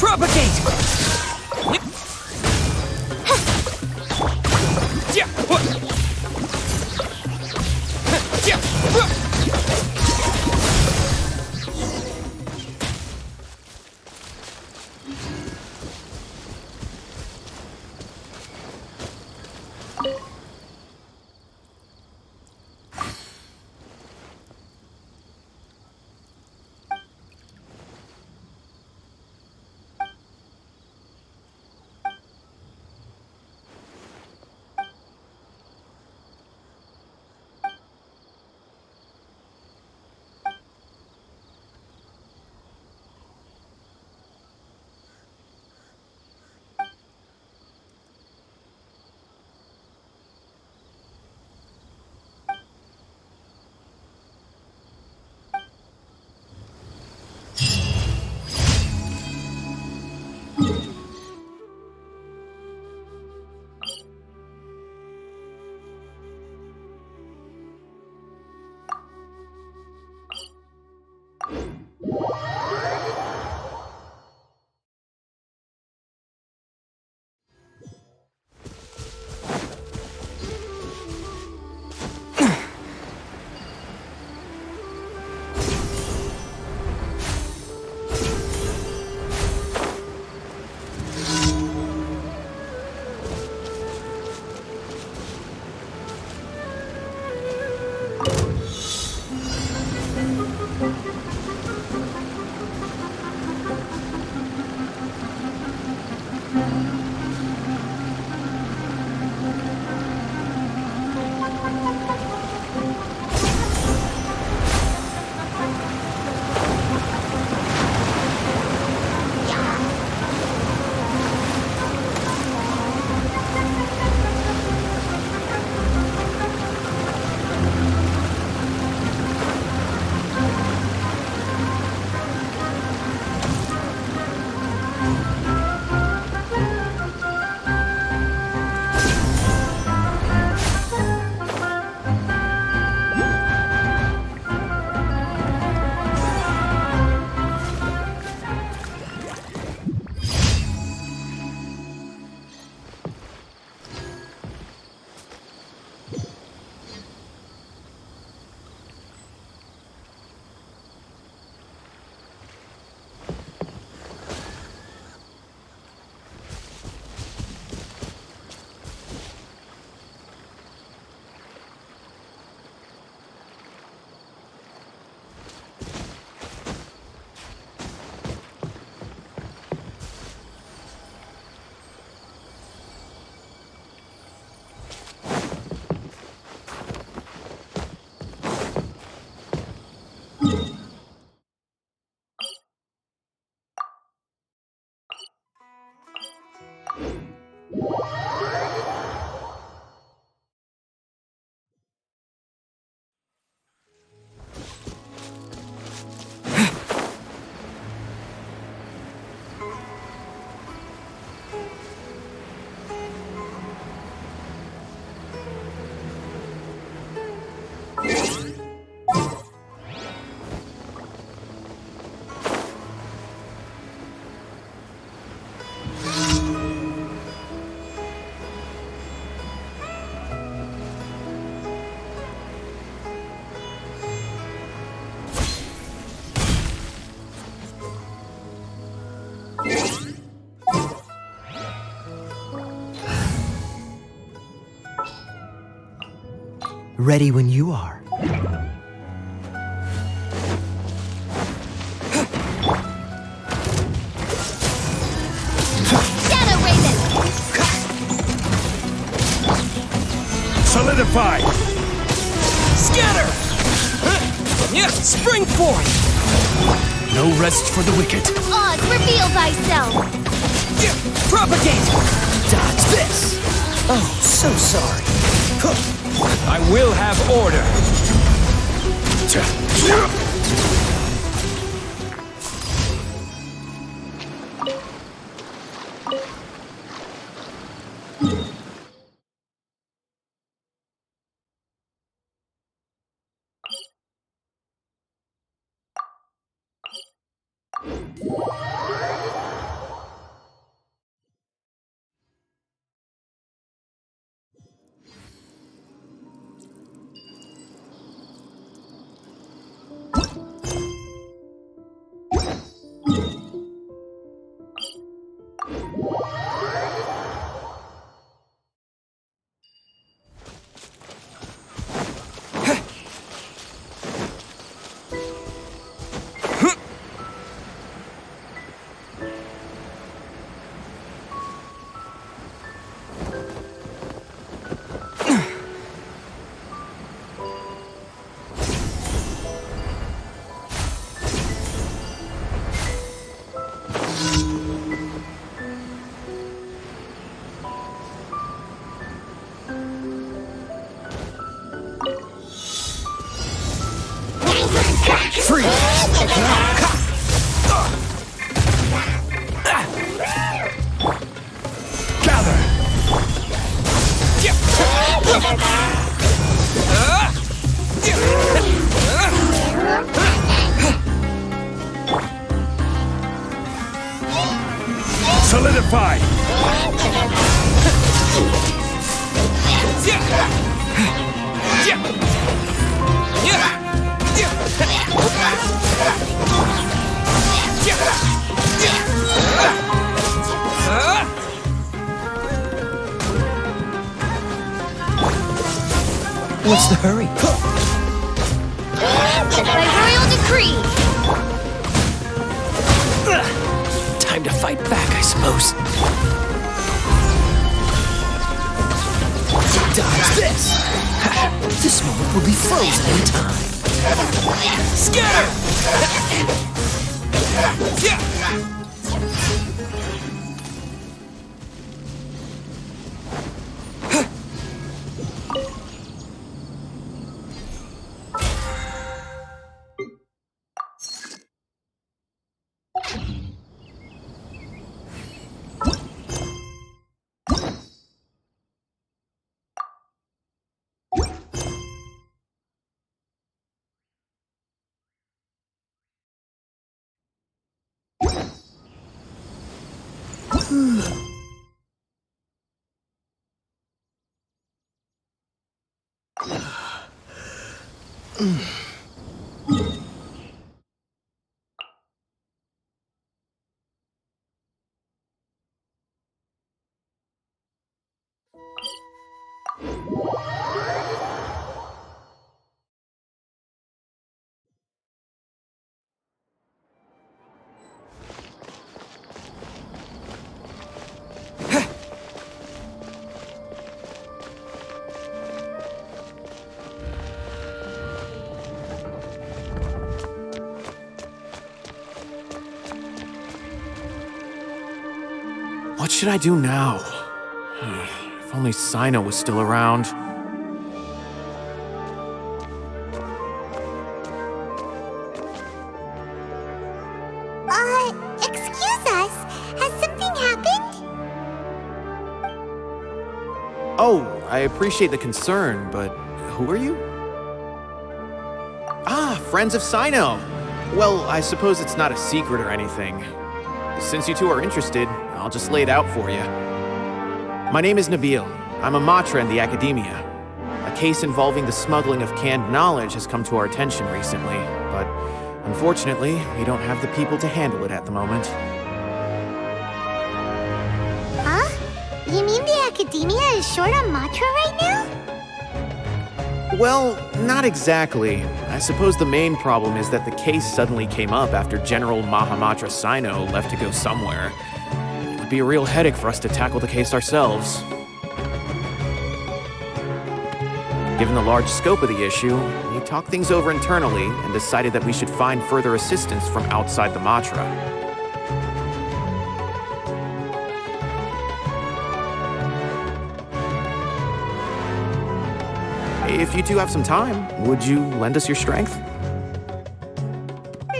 Propagate! Ready when you are. Shadow Raven! Solidify! Scatter! Yeah, spring forth! No rest for the wicked. Oz, reveal thyself! Propagate! Dodge this! Oh, so sorry. I will have order. solidified! What's the hurry? By royal decree! Time to fight back, I suppose. Dodge this! This moment will be frozen in time. Scatter! What should I do now? If only Cyno was still around. Excuse us. Has something happened? Oh, I appreciate the concern, but who are you? Ah, friends of Cyno! Well, I suppose it's not a secret or anything. Since you two are interested, I'll just lay it out for you. My name is Nabil. I'm a matra in the academia. A case involving the smuggling of canned knowledge has come to our attention recently, but unfortunately, we don't have the people to handle it at the moment. Huh? You mean the academia is short on matra right now? Well, not exactly. I suppose the main problem is that the case suddenly came up after General Mahamatra Cyno left to go somewhere. It would be a real headache for us to tackle the case ourselves. Given the large scope of the issue, we talked things over internally and decided that we should find further assistance from outside the Matra. If you two have some time, would you lend us your strength? All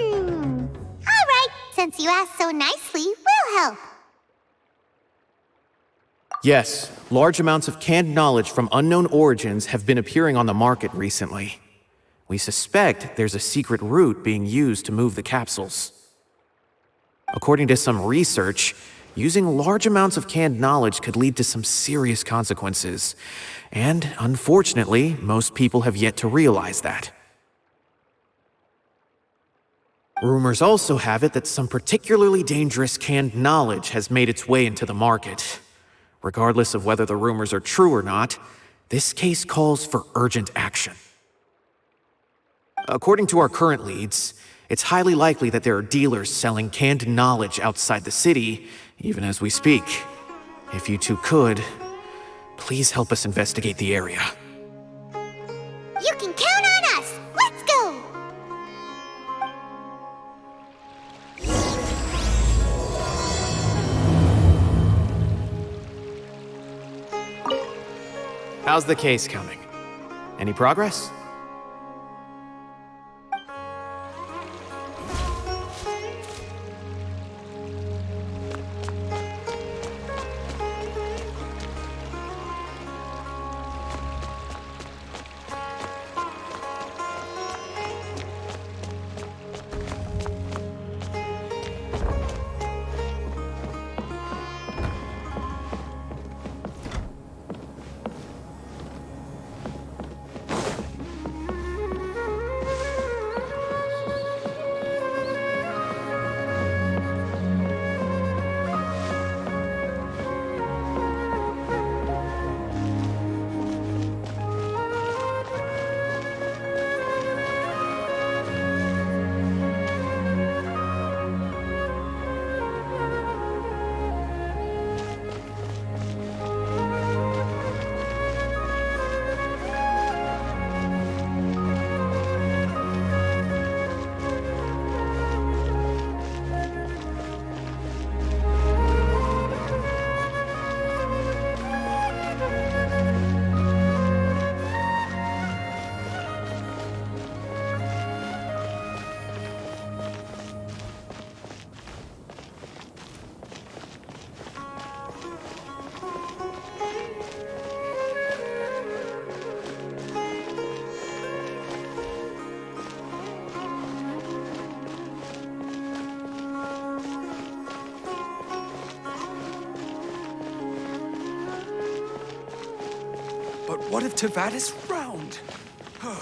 right. Since you asked so nicely, we'll help. Yes, large amounts of canned knowledge from unknown origins have been appearing on the market recently. We suspect there's a secret route being used to move the capsules. According to some research, using large amounts of canned knowledge could lead to some serious consequences. And unfortunately, most people have yet to realize that. Rumors also have it that some particularly dangerous canned knowledge has made its way into the market. Regardless of whether the rumors are true or not, this case calls for urgent action. According to our current leads, it's highly likely that there are dealers selling canned knowledge outside the city, even as we speak. If you two could, please help us investigate the area. You can count on us. Let's go. How's the case coming? Any progress? But what if Tavad is round? Huh?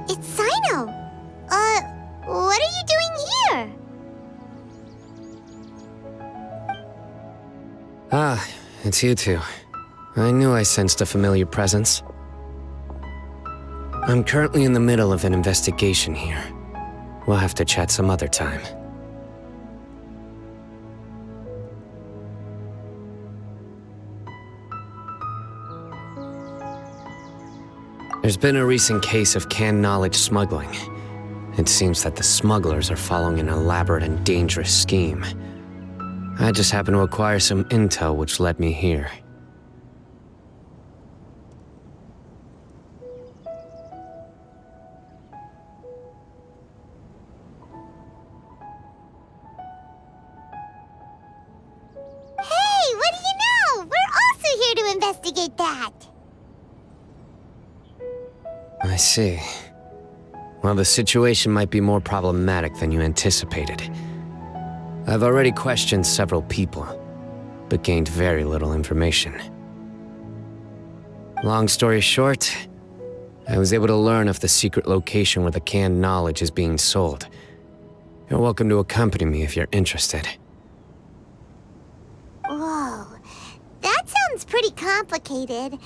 It's Cyno! What are you doing here? Ah, it's you two. I knew I sensed a familiar presence. I'm currently in the middle of an investigation here. We'll have to chat some other time. There's been a recent case of canned knowledge smuggling. It seems that the smugglers are following an elaborate and dangerous scheme. I just happened to acquire some intel which led me here. Hey, what do you know? We're also here to investigate that. I see. Well, the situation might be more problematic than you anticipated. I've already questioned several people, but gained very little information. Long story short, I was able to learn of the secret location where the canned knowledge is being sold. You're welcome to accompany me if you're interested. Whoa, that sounds pretty complicated.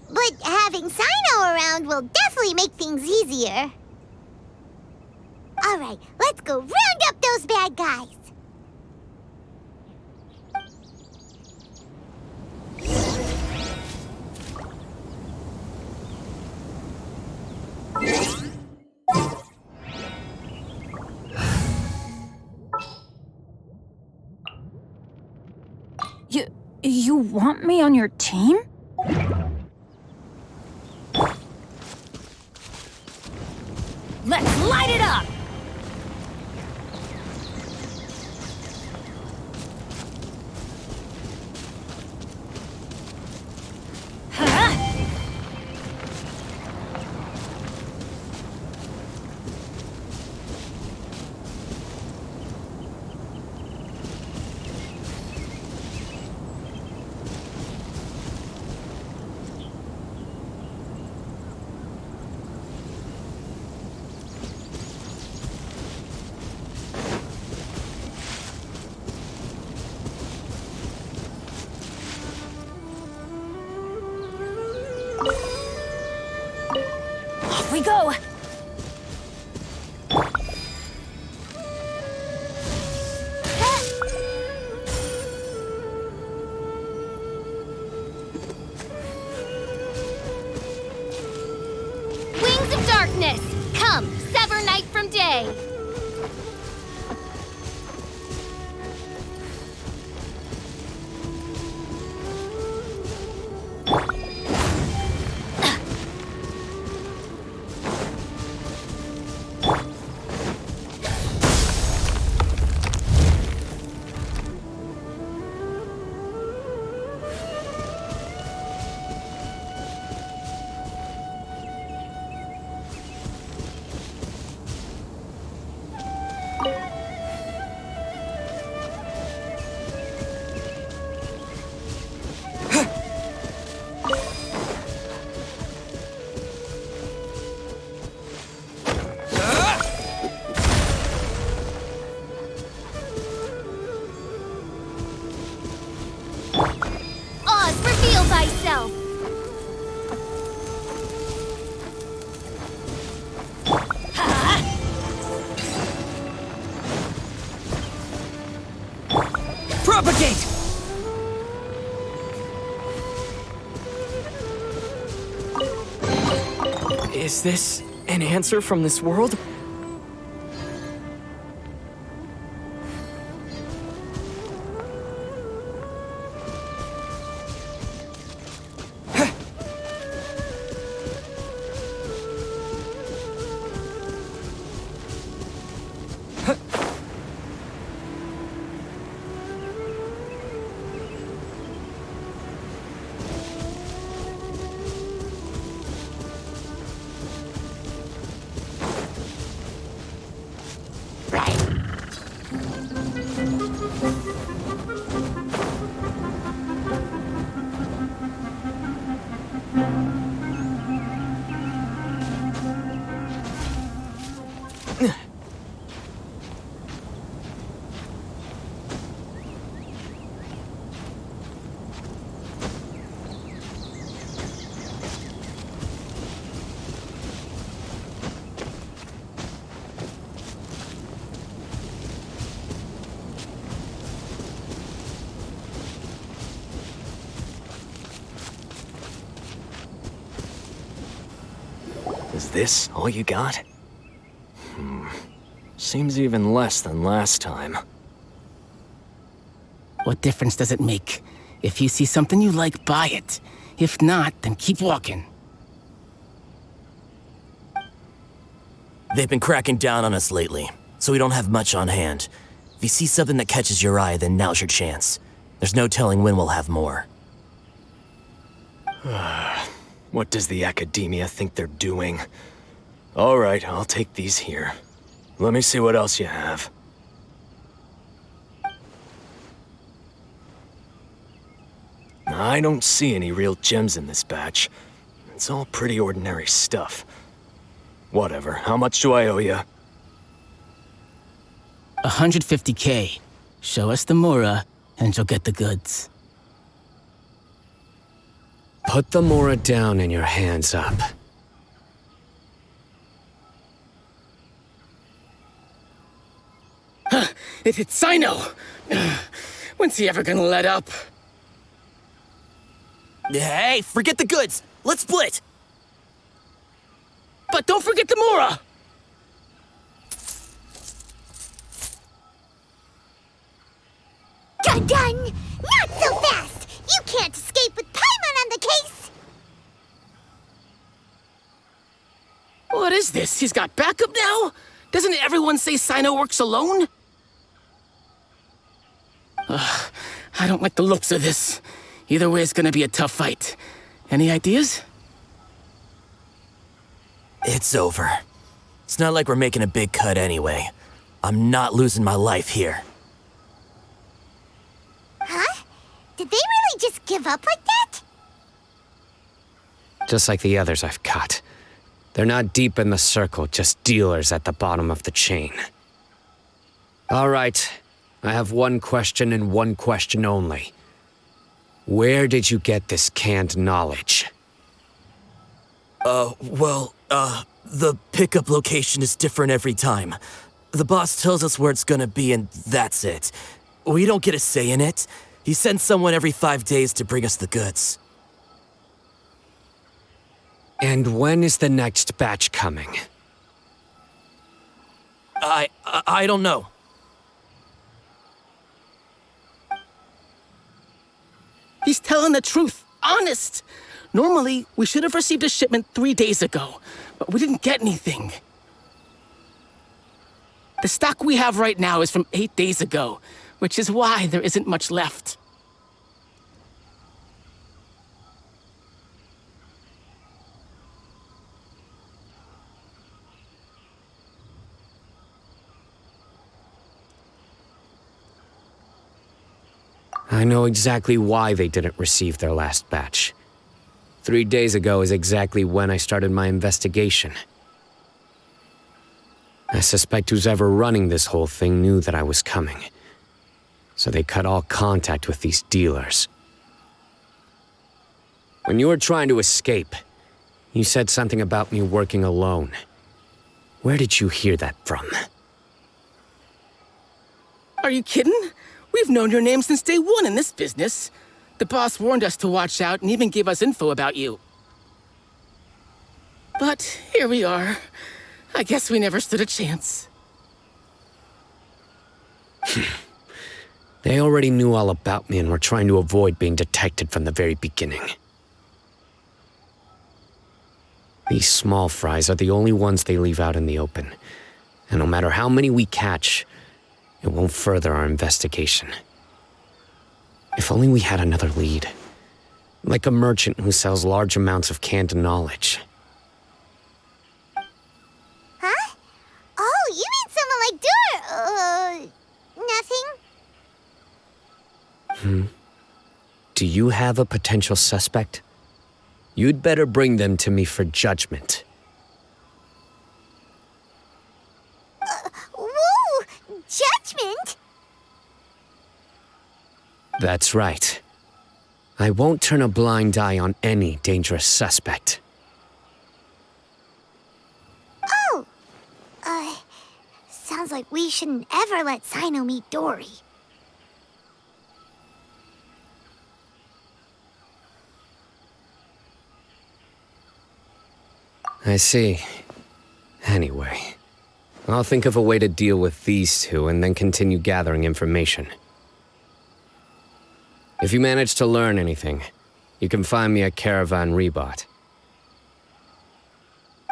But having Cyno around will definitely make things easier. All right, let's go round up those bad guys. You want me on your team? Let's light it up! Off we go! Wings of darkness, come, sever night from day. thyself. Propagate! Is this an answer from this world? Is this all you got? Seems even less than last time. What difference does it make? If you see something you like, buy it. If not, then keep walking. They've been cracking down on us lately, so we don't have much on hand. If you see something that catches your eye, then now's your chance. There's no telling when we'll have more. What does the academia think they're doing? All right, I'll take these here. Let me see what else you have. I don't see any real gems in this batch. It's all pretty ordinary stuff. Whatever, how much do I owe you? 150K. Show us the Mora, and you'll get the goods. Put the Mora down and your hands up. It's Cyno! When's he ever gonna let up? Hey, forget the goods! Let's split! But don't forget the Mora! Dun-dun! Not so fast! You can't escape with Paimon on the case! What is this? He's got backup now? Doesn't everyone say Cyno works alone? I don't like the looks of this. Either way, it's gonna be a tough fight. Any ideas? It's over. It's not like we're making a big cut anyway. I'm not losing my life here. Huh? Did they really just give up like that? Just like the others I've caught. They're not deep in the circle, just dealers at the bottom of the chain. All right, I have one question and one question only. Where did you get this canned knowledge? The pickup location is different every time. The boss tells us where it's gonna be and that's it. We don't get a say in it. He sends someone every 5 days to bring us the goods. And when is the next batch coming? I don't know. He's telling the truth. Honest. Normally, we should have received a shipment 3 days ago, but we didn't get anything. The stock we have right now is from 8 days ago, which is why there isn't much left. I know exactly why they didn't receive their last batch. 3 days ago is exactly when I started my investigation. I suspect who's ever running this whole thing knew that I was coming. So they cut all contact with these dealers. When you were trying to escape, you said something about me working alone. Where did you hear that from? Are you kidding? We've known your name since day one in this business. The boss warned us to watch out and even gave us info about you. But here we are. I guess we never stood a chance. They already knew all about me and were trying to avoid being detected from the very beginning. These small fries are the only ones they leave out in the open. And no matter how many we catch, it won't further our investigation. If only we had another lead. Like a merchant who sells large amounts of canned knowledge. Huh? Oh, you mean someone like nothing? Do you have a potential suspect? You'd better bring them to me for judgment. Whoa! Judgment? That's right. I won't turn a blind eye on any dangerous suspect. Oh! Sounds like we shouldn't ever let Cyno meet Dory. I see. Anyway, I'll think of a way to deal with these two and then continue gathering information. If you manage to learn anything, you can find me at Caravan Rebot.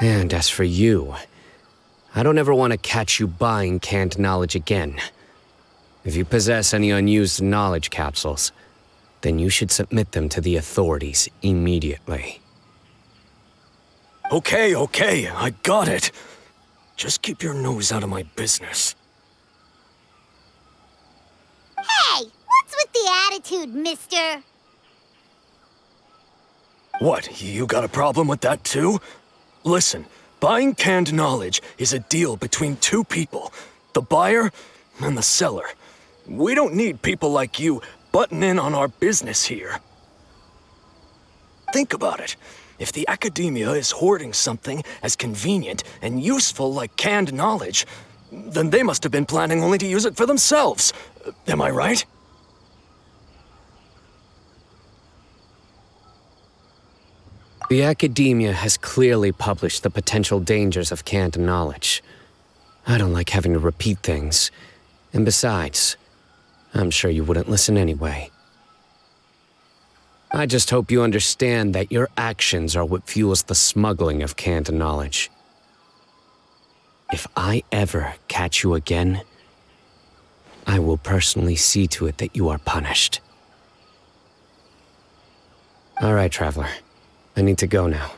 And as for you, I don't ever want to catch you buying canned knowledge again. If you possess any unused knowledge capsules, then you should submit them to the authorities immediately. Okay, I got it. Just keep your nose out of my business. Hey! What's with the attitude, mister? What, you got a problem with that too? Listen, buying canned knowledge is a deal between two people, the buyer and the seller. We don't need people like you butting in on our business here. Think about it. If the academia is hoarding something as convenient and useful like canned knowledge, then they must have been planning only to use it for themselves. Am I right? The academia has clearly published the potential dangers of canned knowledge. I don't like having to repeat things. And besides, I'm sure you wouldn't listen anyway. I just hope you understand that your actions are what fuels the smuggling of canned knowledge. If I ever catch you again, I will personally see to it that you are punished. All right, Traveler. I need to go now.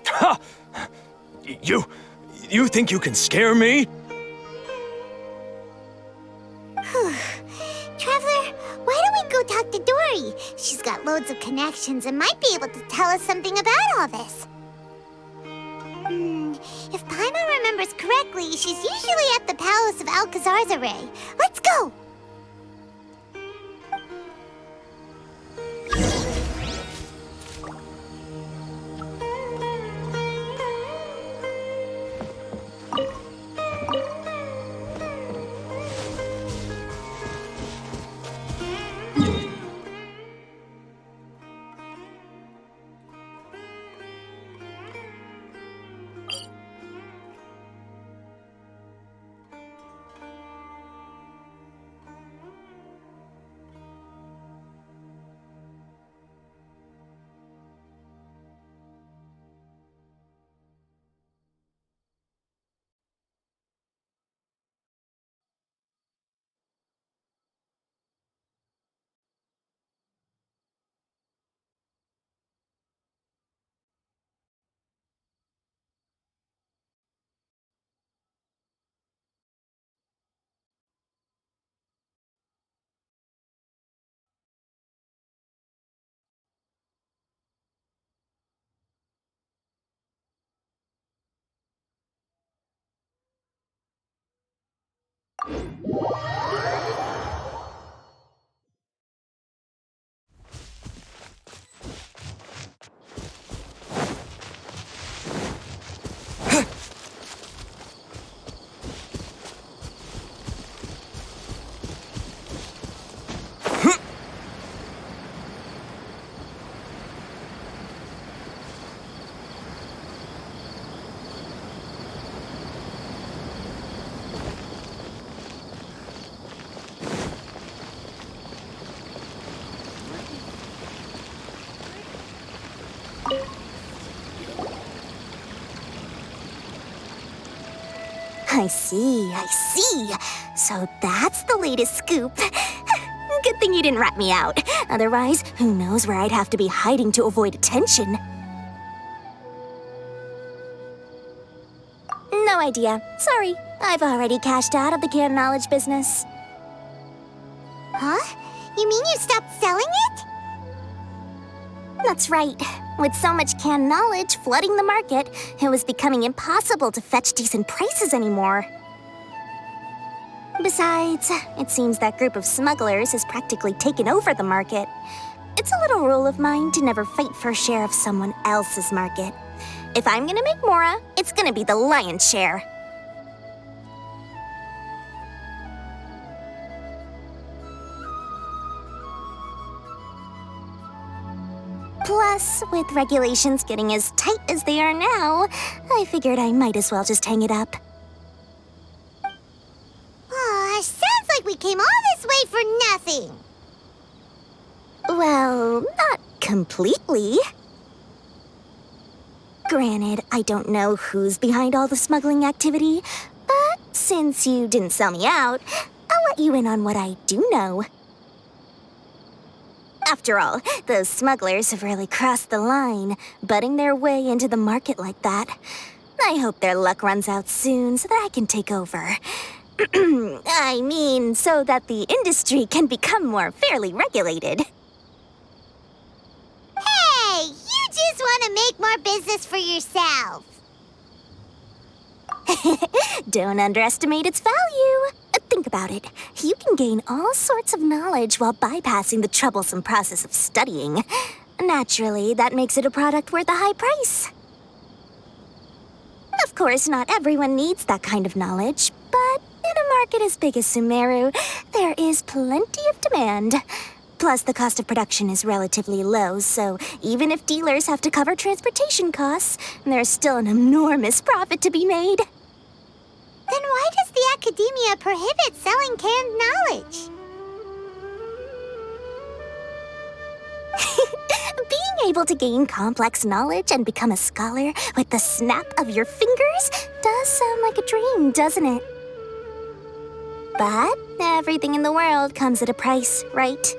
Ha! You think you can scare me? Traveler, why don't we go talk to Dory? She's got loads of connections and might be able to tell us something about all this. If Paimon remembers correctly, she's usually at the Palace of Alcazar's array. Let's go! I see. So that's the latest scoop. Good thing you didn't rat me out. Otherwise, who knows where I'd have to be hiding to avoid attention. No idea. Sorry. I've already cashed out of the canned knowledge business. Huh? You mean you stopped selling it? That's right. With so much canned knowledge flooding the market, it was becoming impossible to fetch decent prices anymore. Besides, it seems that group of smugglers has practically taken over the market. It's a little rule of mine to never fight for a share of someone else's market. If I'm gonna make Mora, it's gonna be the lion's share. Plus, with regulations getting as tight as they are now, I figured I might as well just hang it up. Sounds like we came all this way for nothing. Well, not completely. Granted, I don't know who's behind all the smuggling activity, but since you didn't sell me out, I'll let you in on what I do know. After all, those smugglers have really crossed the line, butting their way into the market like that. I hope their luck runs out soon so that I can take over. I mean, so that the industry can become more fairly regulated. Hey, you just want to make more business for yourself. Don't underestimate its value. Think about it. You can gain all sorts of knowledge while bypassing the troublesome process of studying. Naturally, that makes it a product worth a high price. Of course, not everyone needs that kind of knowledge, but in a market as big as Sumeru, there is plenty of demand. Plus, the cost of production is relatively low, so even if dealers have to cover transportation costs, there's still an enormous profit to be made. Then why does the academia prohibit selling canned knowledge? Being able to gain complex knowledge and become a scholar with the snap of your fingers does sound like a dream, doesn't it? But everything in the world comes at a price, right?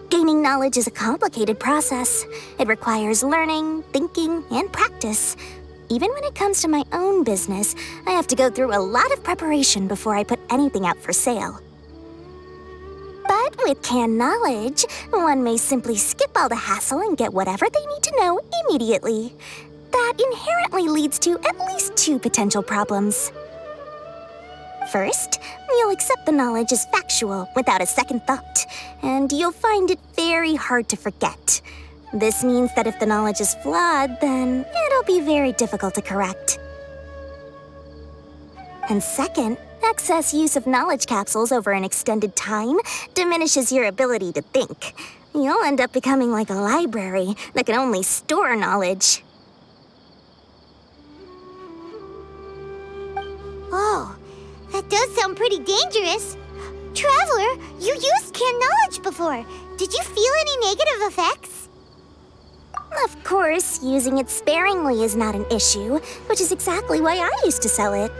Gaining knowledge is a complicated process. It requires learning, thinking, and practice. Even when it comes to my own business, I have to go through a lot of preparation before I put anything out for sale. But with canned knowledge, one may simply skip all the hassle and get whatever they need to know immediately. That inherently leads to at least two potential problems. First, you'll accept the knowledge as factual without a second thought, and you'll find it very hard to forget. This means that if the knowledge is flawed, then it'll be very difficult to correct. And second, excess use of knowledge capsules over an extended time diminishes your ability to think. You'll end up becoming like a library that can only store knowledge. Oh, that does sound pretty dangerous. Traveler, you used canned knowledge before. Did you feel any negative effects? Of course, using it sparingly is not an issue, which is exactly why I used to sell it.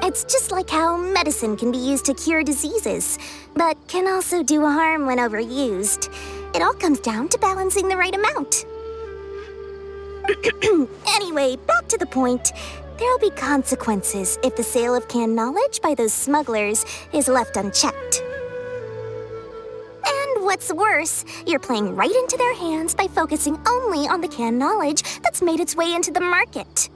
It's just like how medicine can be used to cure diseases, but can also do harm when overused. It all comes down to balancing the right amount. Anyway, back to the point. There'll be consequences if the sale of canned knowledge by those smugglers is left unchecked. And what's worse, you're playing right into their hands by focusing only on the canned knowledge that's made its way into the market.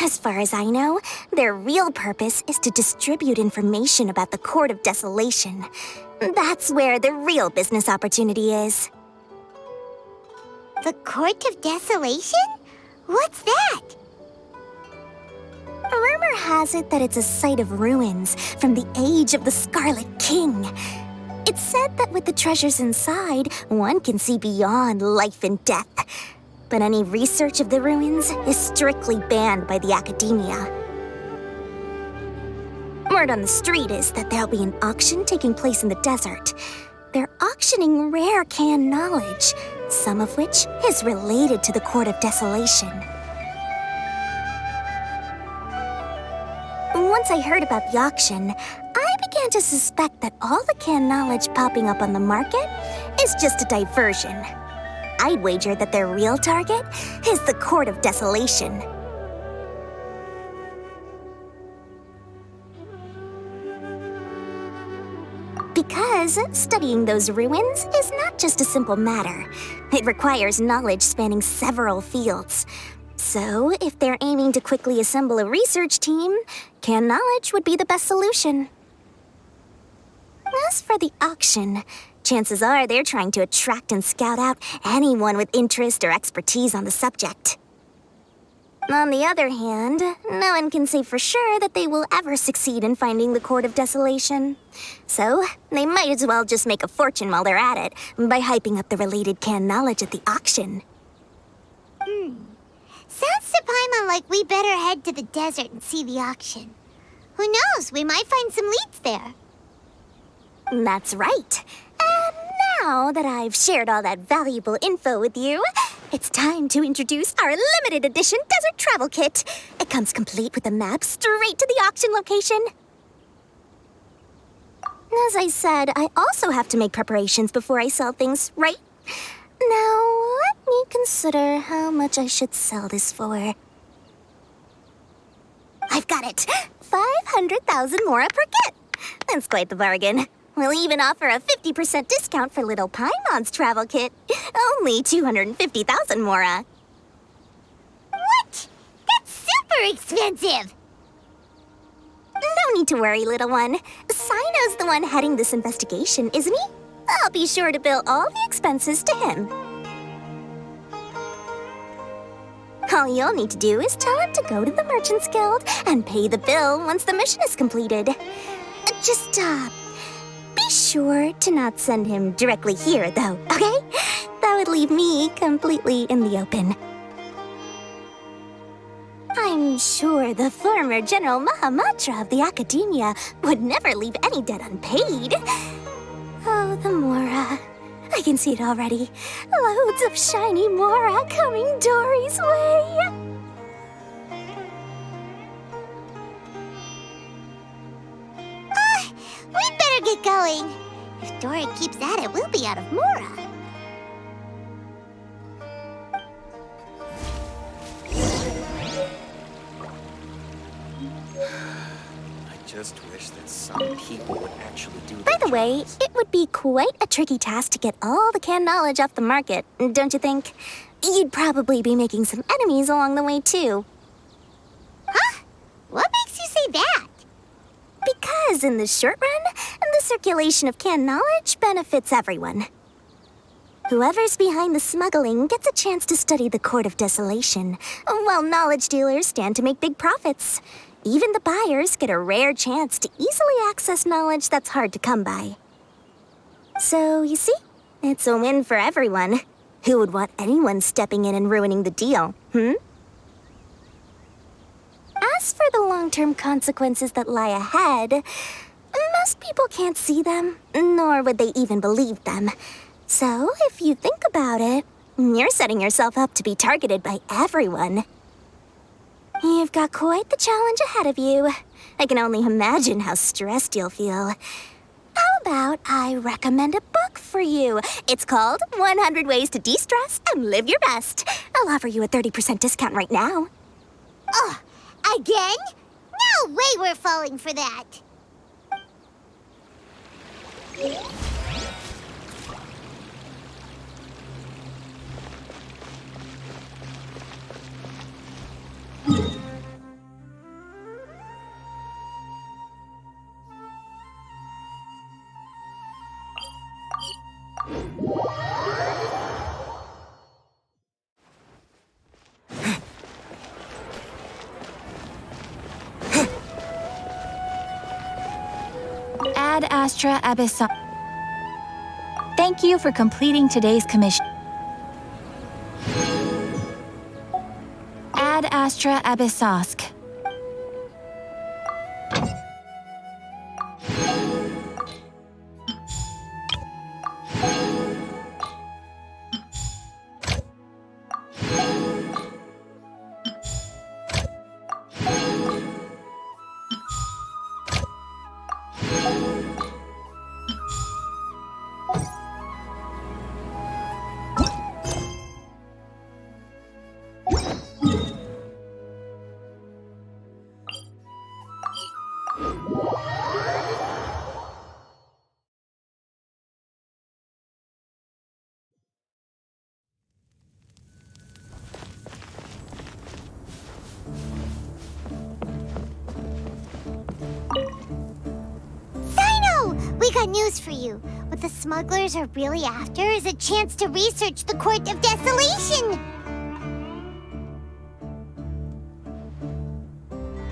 As far as I know, their real purpose is to distribute information about the Court of Desolation. That's where the real business opportunity is. The Court of Desolation? What's that? Rumor has it that it's a site of ruins from the age of the Scarlet King. It's said that with the treasures inside, one can see beyond life and death. But any research of the ruins is strictly banned by the academia. Word on the street is that there'll be an auction taking place in the desert. They're auctioning rare canned knowledge, some of which is related to the Court of Desolation. Once I heard about the auction, I began to suspect that all the canned knowledge popping up on the market is just a diversion. I'd wager that their real target is the Court of Desolation. Because studying those ruins is not just a simple matter. It requires knowledge spanning several fields. So, if they're aiming to quickly assemble a research team, canned knowledge would be the best solution. As for the auction, chances are they're trying to attract and scout out anyone with interest or expertise on the subject. On the other hand, no one can say for sure that they will ever succeed in finding the Court of Desolation. So, they might as well just make a fortune while they're at it by hyping up the related canned knowledge at the auction. Sounds to Paimon like we better head to the desert and see the auction. Who knows, we might find some leads there. That's right. And now that I've shared all that valuable info with you, it's time to introduce our limited edition desert travel kit. It comes complete with a map straight to the auction location. As I said, I also have to make preparations before I sell things, right? Now, let me consider how much I should sell this for. I've got it! 500,000 mora per kit! That's quite the bargain. We'll even offer a 50% discount for little Paimon's travel kit. Only 250,000 mora. What? That's super expensive! No need to worry, little one. Cyno's the one heading this investigation, isn't he? I'll be sure to bill all the expenses to him. All you'll need to do is tell him to go to the Merchants Guild and pay the bill once the mission is completed. Just, be sure to not send him directly here, though, okay? That would leave me completely in the open. I'm sure the former General Mahamatra of the Academia would never leave any debt unpaid. Oh, the Mora. I can see it already. Loads of shiny Mora coming Dory's way. We better get going. If Dory keeps at it, we'll be out of Mora. I just wish that some people would actually do By the way, it would be quite a tricky task to get all the canned knowledge off the market, don't you think? You'd probably be making some enemies along the way, too. Huh? What makes you say that? Because in the short run, the circulation of canned knowledge benefits everyone. Whoever's behind the smuggling gets a chance to study the Court of Desolation, while knowledge dealers stand to make big profits. Even the buyers get a rare chance to easily access knowledge that's hard to come by. So, you see, it's a win for everyone. Who would want anyone stepping in and ruining the deal, As for the long-term consequences that lie ahead, most people can't see them, nor would they even believe them. So, if you think about it, you're setting yourself up to be targeted by everyone. You've got quite the challenge ahead of you. I can only imagine how stressed you'll feel. How about I recommend a book for you? It's called 100 Ways to De-Stress and Live Your Best. I'll offer you a 30% discount right now. Oh, again? No way we're falling for that. Astra Abyssa. Thank you for completing today's commission. Ad Astra Abyssosk. Cyno! We got news for you. What the smugglers are really after is a chance to research the Court of Desolation.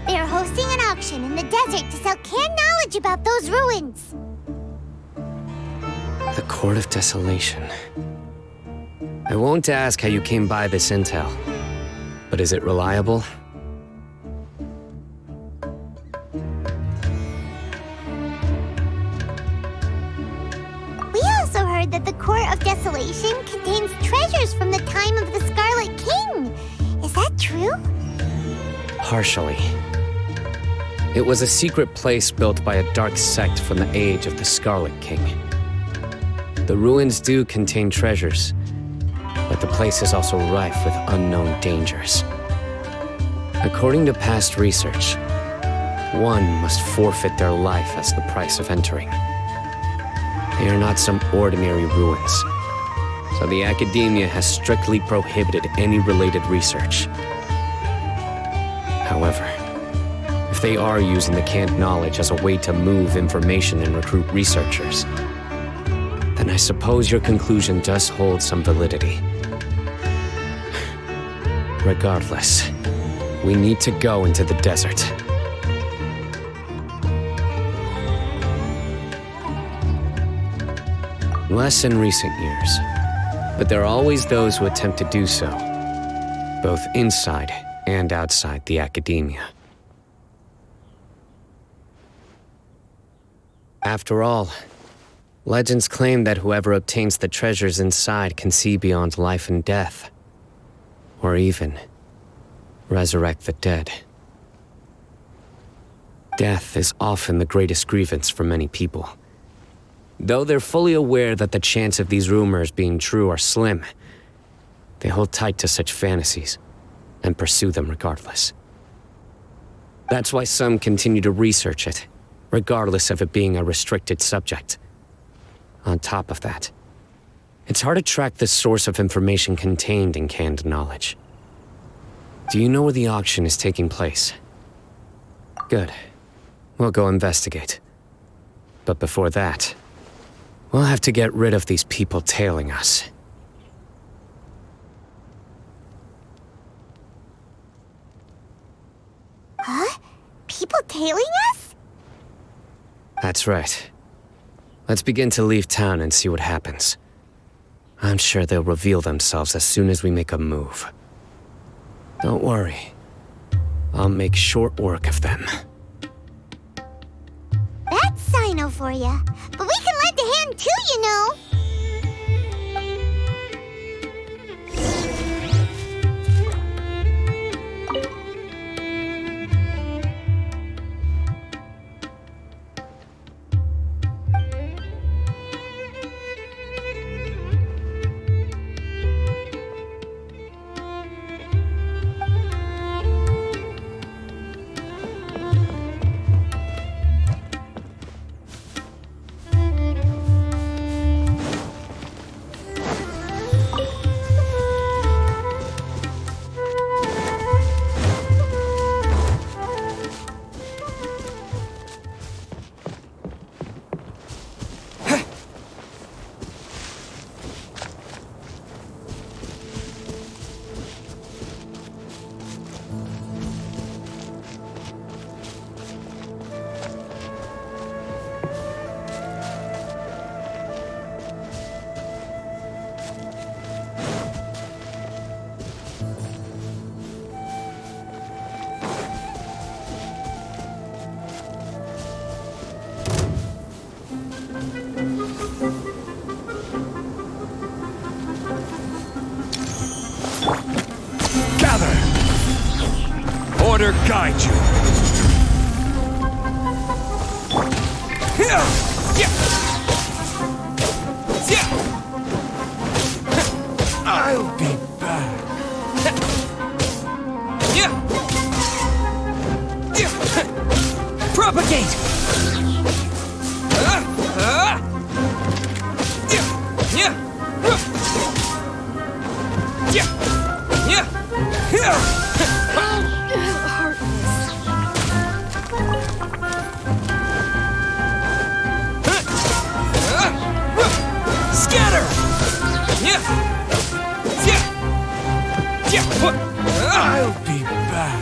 They are hosting an auction in the desert to sell canned knowledge about those ruins. The Court of Desolation. I won't ask how you came by this intel, but is it reliable? We also heard that the Court of Desolation contains treasures from the time of the Scarlet King. Is that true? Partially. It was a secret place built by a dark sect from the age of the Scarlet King. The ruins do contain treasures, but the place is also rife with unknown dangers. According to past research, one must forfeit their life as the price of entering. They are not some ordinary ruins, so the Academia has strictly prohibited any related research. However, if they are using the canned knowledge as a way to move information and recruit researchers, then I suppose your conclusion does hold some validity. Regardless, we need to go into the desert. Less in recent years, but there are always those who attempt to do so, both inside and outside the Academia. After all, legends claim that whoever obtains the treasures inside can see beyond life and death, or even resurrect the dead. Death is often the greatest grievance for many people. Though they're fully aware that the chance of these rumors being true are slim, they hold tight to such fantasies and pursue them regardless. That's why some continue to research it, regardless of it being a restricted subject. On top of that, it's hard to track the source of information contained in canned knowledge. Do you know where the auction is taking place? Good. We'll go investigate. But before that, we'll have to get rid of these people tailing us. Huh? People tailing us? That's right. Let's begin to leave town and see what happens. I'm sure they'll reveal themselves as soon as we make a move. Don't worry. I'll make short work of them. That's Cyno for ya. But we can lend a hand too, you know. better guide you. I'll be back. Propagate! Scatter! I'll be back.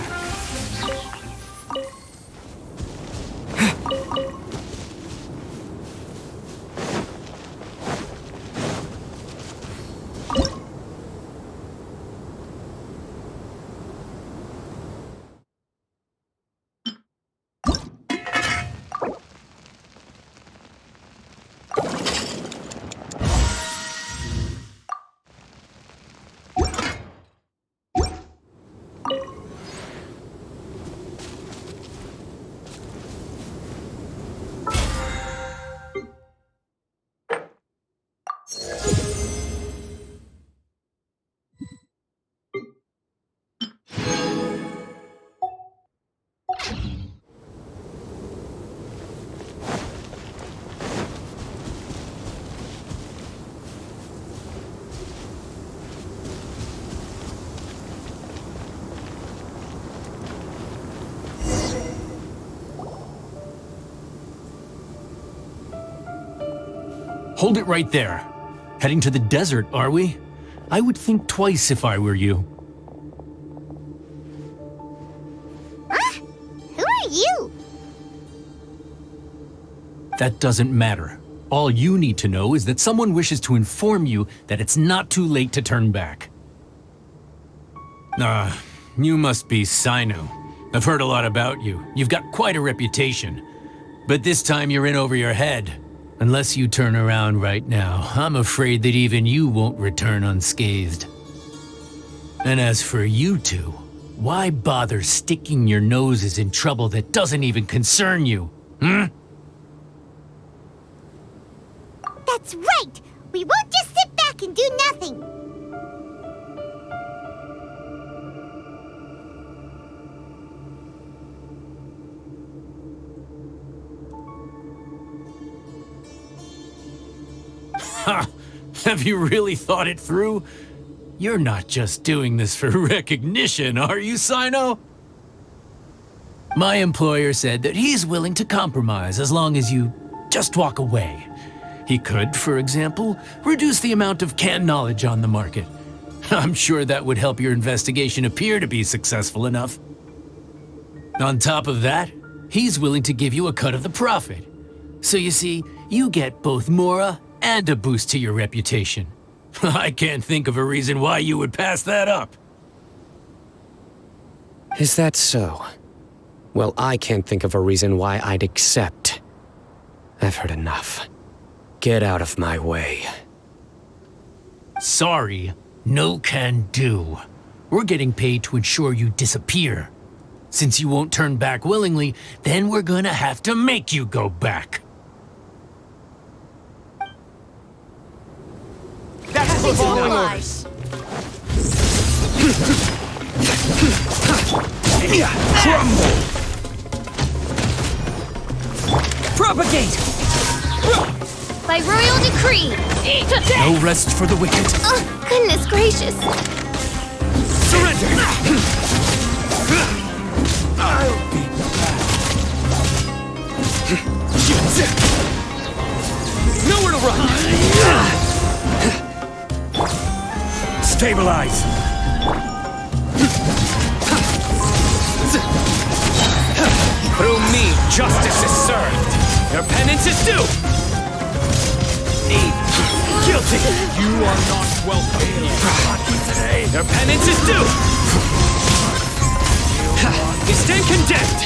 Hold it right there. Heading to the desert, are we? I would think twice if I were you. Who are you? That doesn't matter. All you need to know is that someone wishes to inform you that it's not too late to turn back. You must be Cyno. I've heard a lot about you. You've got quite a reputation. But this time you're in over your head. Unless you turn around right now, I'm afraid that even you won't return unscathed. And as for you two, why bother sticking your noses in trouble that doesn't even concern you, That's right! We won't just sit back and do nothing! Ha! Have you really thought it through? You're not just doing this for recognition, are you, Cyno? My employer said that he's willing to compromise as long as you just walk away. He could, for example, reduce the amount of canned knowledge on the market. I'm sure that would help your investigation appear to be successful enough. On top of that, he's willing to give you a cut of the profit. So you see, you get both Mora and a boost to your reputation. I can't think of a reason why you would pass that up. Is that so? Well, I can't think of a reason why I'd accept. I've heard enough. Get out of my way. Sorry, no can do. We're getting paid to ensure you disappear. Since you won't turn back willingly, then we're gonna have to make you go back. That's the orders. Crumble! Propagate! By royal decree! No rest for the wicked. Oh, goodness gracious! Surrender! I'll be back. Nowhere to run! Stabilize! Through me, justice is served. Your penance is due. Guilty! You are not welcome today. Your penance is due. You stand condemned.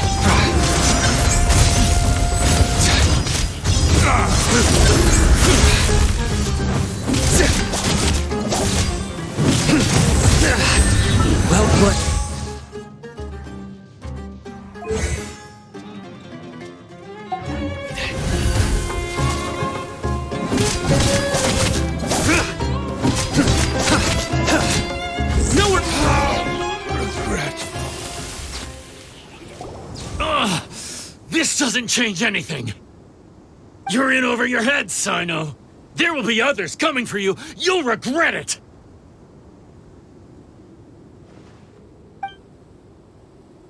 Well, This doesn't change anything. You're in over your head, Cyno. There will be others coming for you. You'll regret it.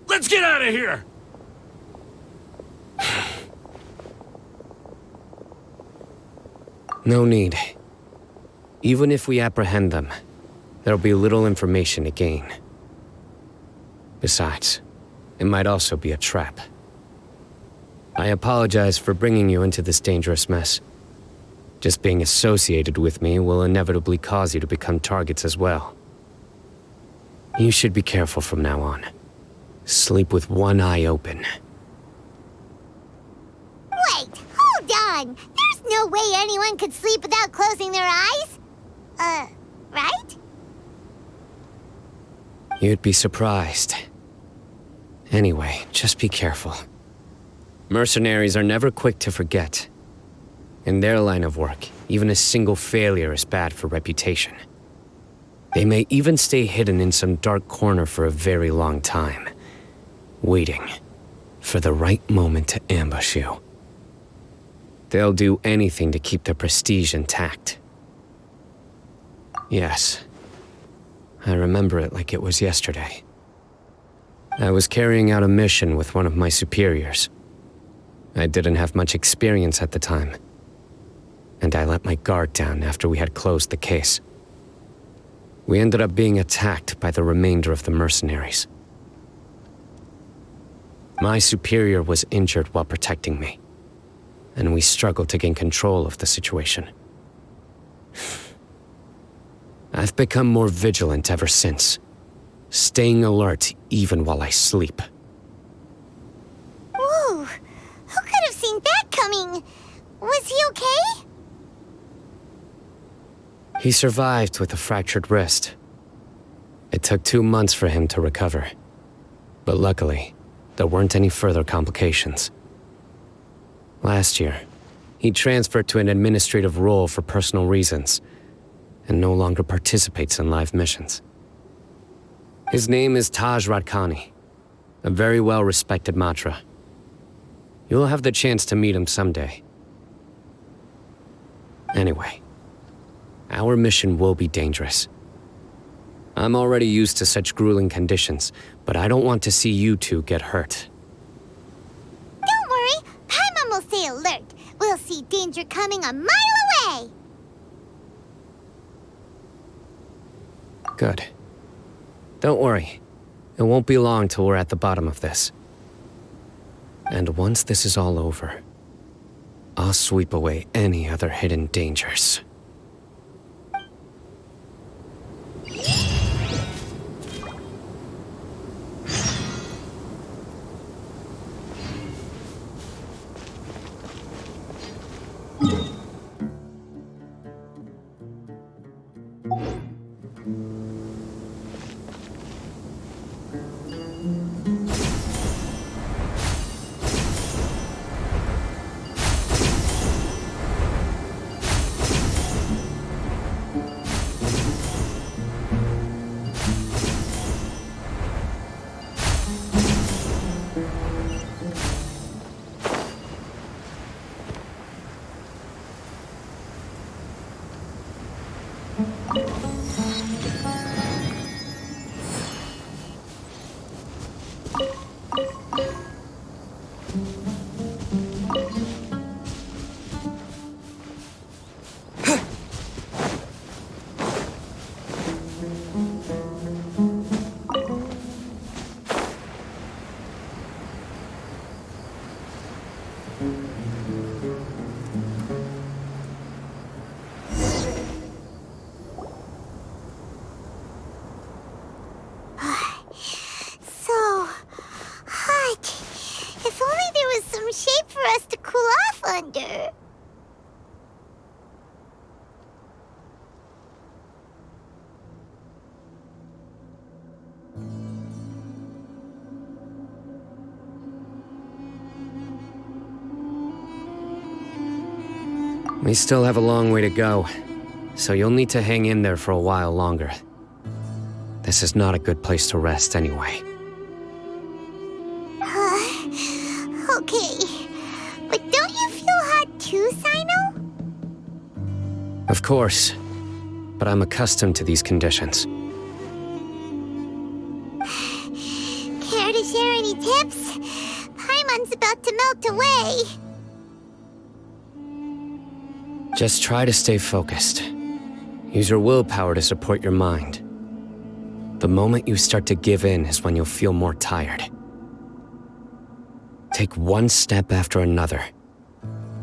Let's get out of here! No need. Even if we apprehend them, there'll be little information to gain. Besides, it might also be a trap. I apologize for bringing you into this dangerous mess. Just being associated with me will inevitably cause you to become targets as well. You should be careful from now on. Sleep with one eye open. Wait, hold on! There's no way anyone could sleep without closing their eyes? Right? You'd be surprised. Anyway, just be careful. Mercenaries are never quick to forget. In their line of work, even a single failure is bad for reputation. They may even stay hidden in some dark corner for a very long time, waiting for the right moment to ambush you. They'll do anything to keep their prestige intact. Yes, I remember it like it was yesterday. I was carrying out a mission with one of my superiors. I didn't have much experience at the time, and I let my guard down after we had closed the case. We ended up being attacked by the remainder of the mercenaries. My superior was injured while protecting me, and we struggled to gain control of the situation. I've become more vigilant ever since, staying alert even while I sleep. Whoa! Who could have seen that coming? Was he okay? He survived with a fractured wrist. It took 2 months for him to recover, but luckily, there weren't any further complications. Last year, he transferred to an administrative role for personal reasons, and no longer participates in live missions. His name is Taj Radkani, a very well-respected Matra. You'll have the chance to meet him someday. Anyway, our mission will be dangerous. I'm already used to such grueling conditions, but I don't want to see you two get hurt. Don't worry, Paimon will stay alert. We'll see danger coming a mile away. Good. Don't worry. It won't be long till we're at the bottom of this. And once this is all over, I'll sweep away any other hidden dangers. So hot. If only there was some shade for us to cool off under. We still have a long way to go, so you'll need to hang in there for a while longer. This is not a good place to rest anyway. Okay. Of course, but I'm accustomed to these conditions. Care to share any tips? Paimon's about to melt away. Just try to stay focused. Use your willpower to support your mind. The moment you start to give in is when you'll feel more tired. Take one step after another.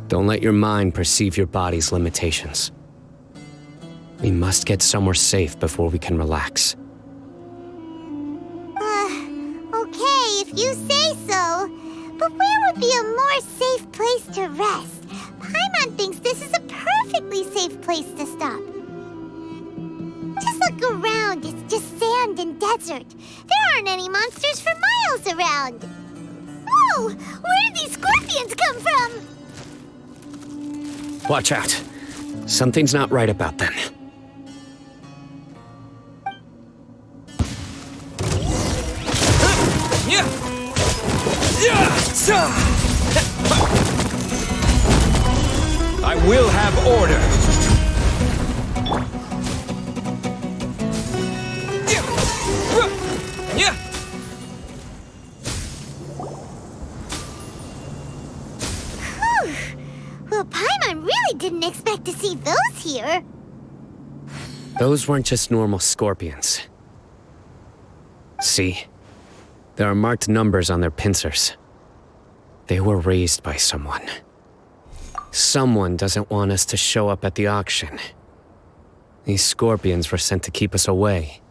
Don't let your mind perceive your body's limitations. We must get somewhere safe before we can relax. Okay, if you say so. But where would be a more safe place to rest? Paimon thinks this is a perfectly safe place to stop. Just look around, it's just sand and desert. There aren't any monsters for miles around. Whoa! Where did these scorpions come from? Watch out. Something's not right about them. I will have order. Well, Paimon really didn't expect to see those here. Those weren't just normal scorpions. See? There are marked numbers on their pincers. They were raised by someone. Someone doesn't want us to show up at the auction. These scorpions were sent to keep us away.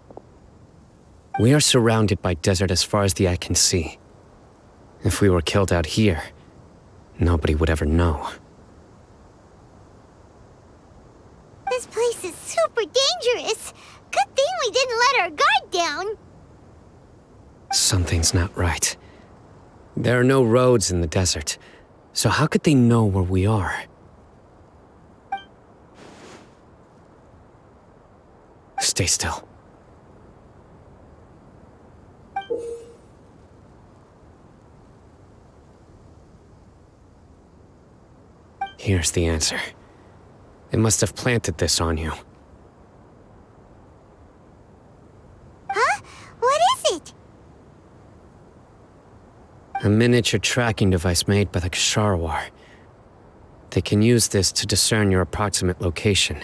We are surrounded by desert as far as the eye can see. If we were killed out here, nobody would ever know. This place is super dangerous. Good thing we didn't let our guard down. Something's not right. There are no roads in the desert, so how could they know where we are? Stay still. Here's the answer. They must have planted this on you. Huh? What is it? A miniature tracking device made by the Ksharawar. They can use this to discern your approximate location.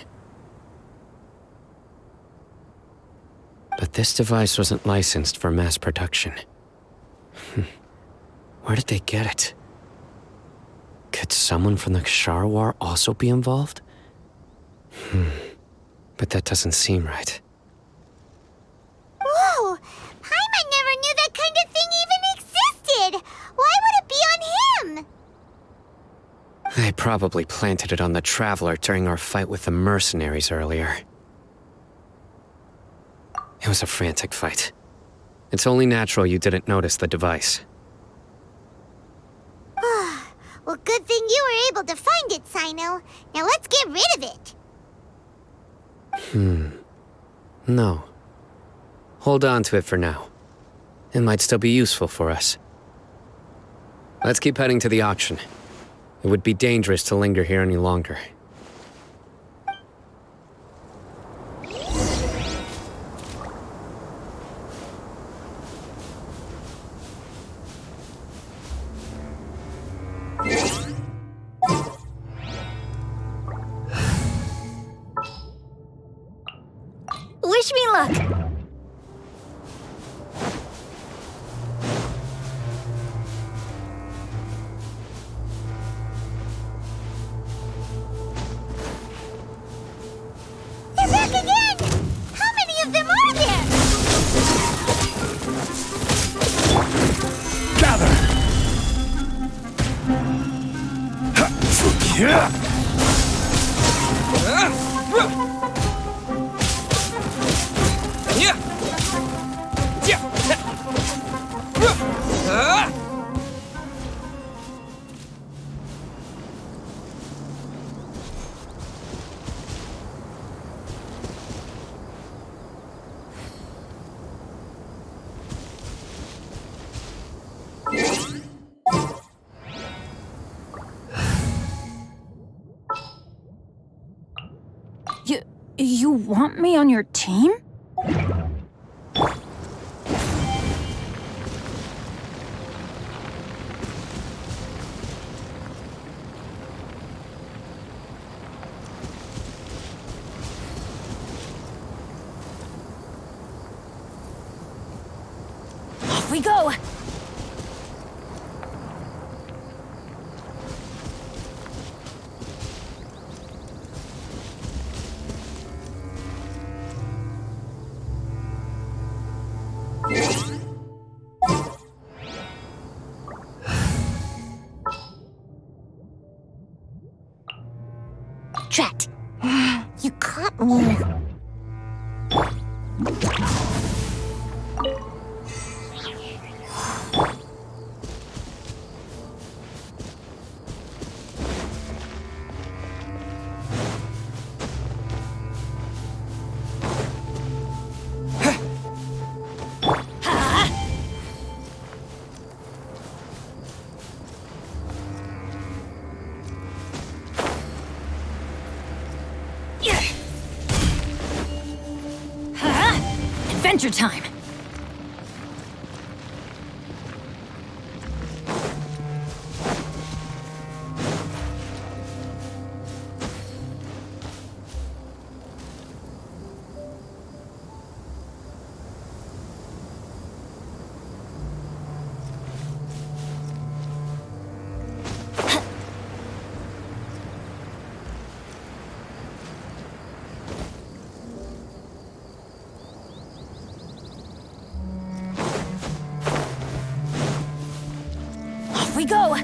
But this device wasn't licensed for mass production. Where did they get it? Could someone from the Ksharawar also be involved? But that doesn't seem right. Whoa! Paimon never knew that kind of thing even existed! Why would it be on him? They probably planted it on the Traveler during our fight with the mercenaries earlier. It was a frantic fight. It's only natural you didn't notice the device. Well, good thing you were able to find it, Cyno. Now let's get rid of it. No. Hold on to it for now. It might still be useful for us. Let's keep heading to the auction. It would be dangerous to linger here any longer. Wish me luck. They're back again! How many of them are there? Gather! Yeah! You want me on your team? Off we go! Drat. You caught me. Adventure time! We go!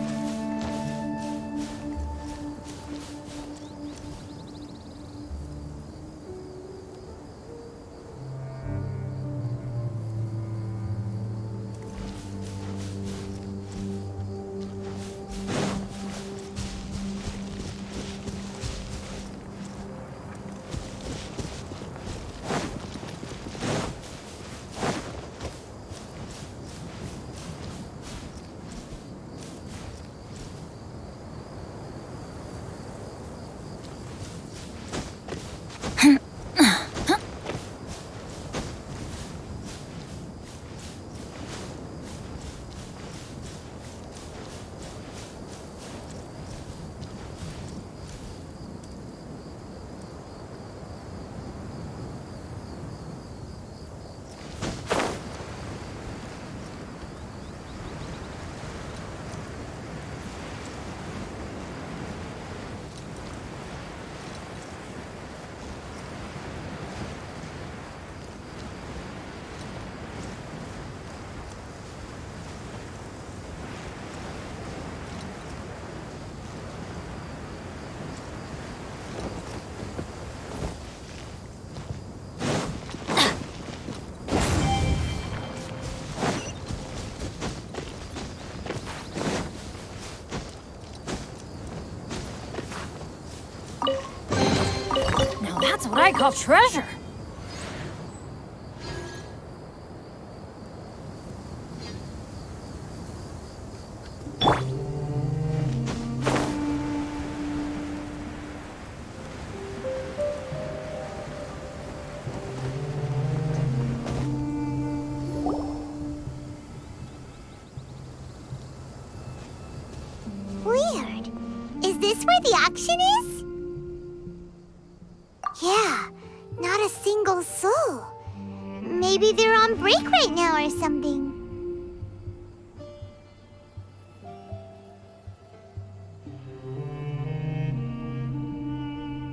That's what I call treasure. Weird. Is this where the action is? Yeah, not a single soul. Maybe they're on break right now or something.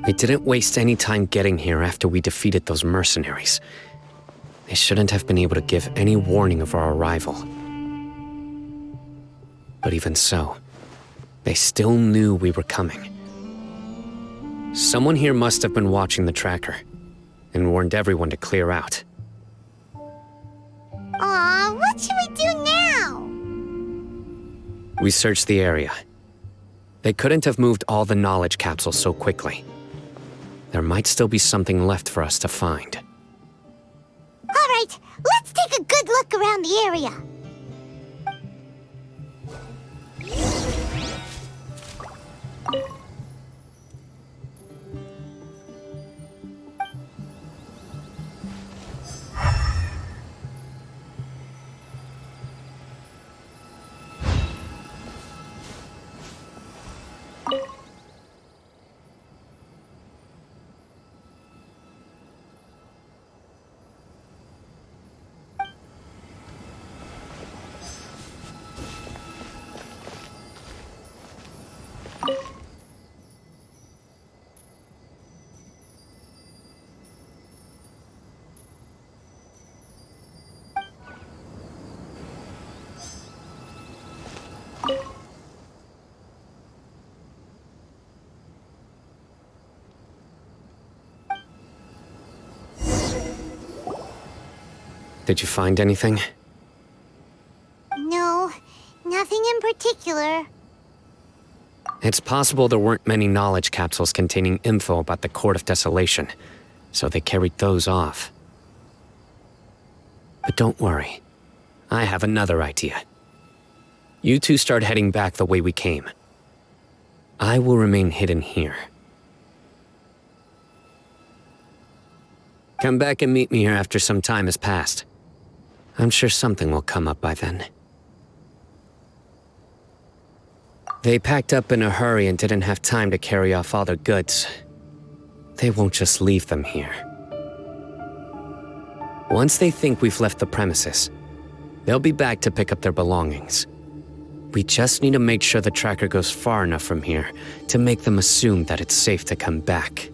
They didn't waste any time getting here after we defeated those mercenaries. They shouldn't have been able to give any warning of our arrival. But even so, they still knew we were coming. Someone here must have been watching the tracker and warned everyone to clear out. Aw, what should we do now? We searched the area. They couldn't have moved all the knowledge capsules so quickly. There might still be something left for us to find. All right, let's take a good look around the area. Did you find anything? No, nothing in particular. It's possible there weren't many knowledge capsules containing info about the Court of Desolation, so they carried those off. But don't worry. I have another idea. You two start heading back the way we came. I will remain hidden here. Come back and meet me here after some time has passed. I'm sure something will come up by then. They packed up in a hurry and didn't have time to carry off all their goods. They won't just leave them here. Once they think we've left the premises, they'll be back to pick up their belongings. We just need to make sure the tracker goes far enough from here to make them assume that it's safe to come back.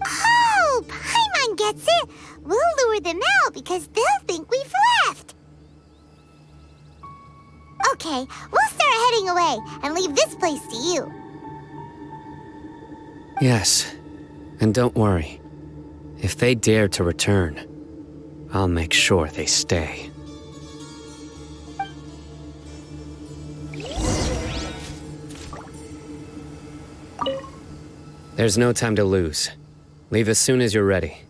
Oh, Paimon gets it! We'll lure them out because they'll think we've left! Okay, we'll start heading away and leave this place to you. Yes, and don't worry. If they dare to return, I'll make sure they stay. There's no time to lose. Leave as soon as you're ready.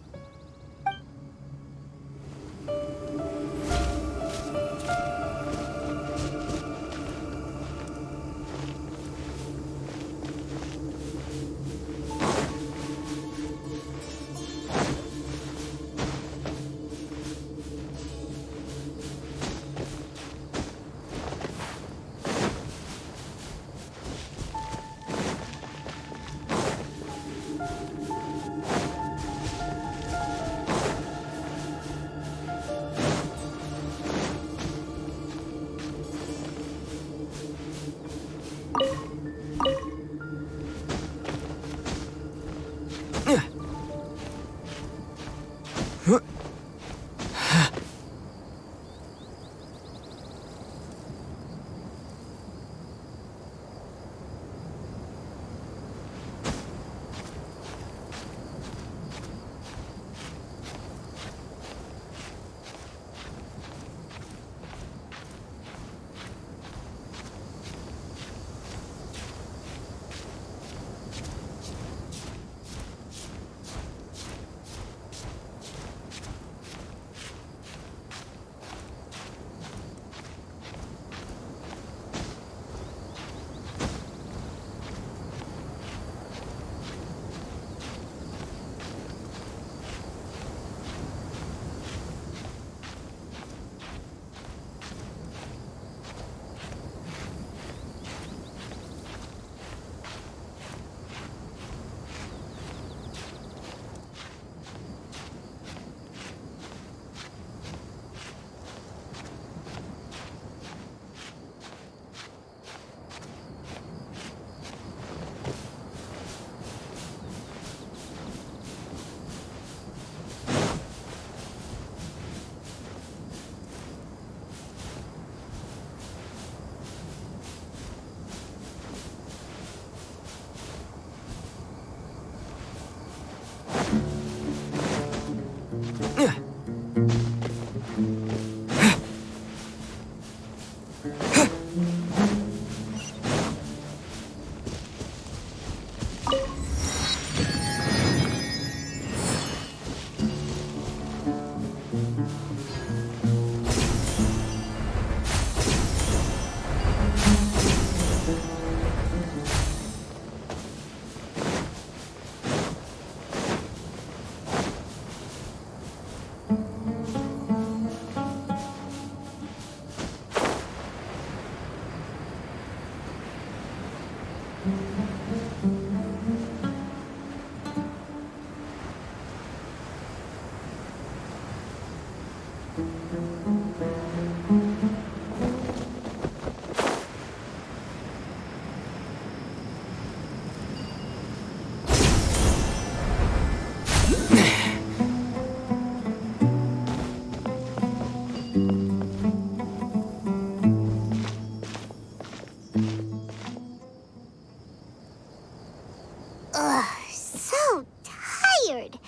So tired.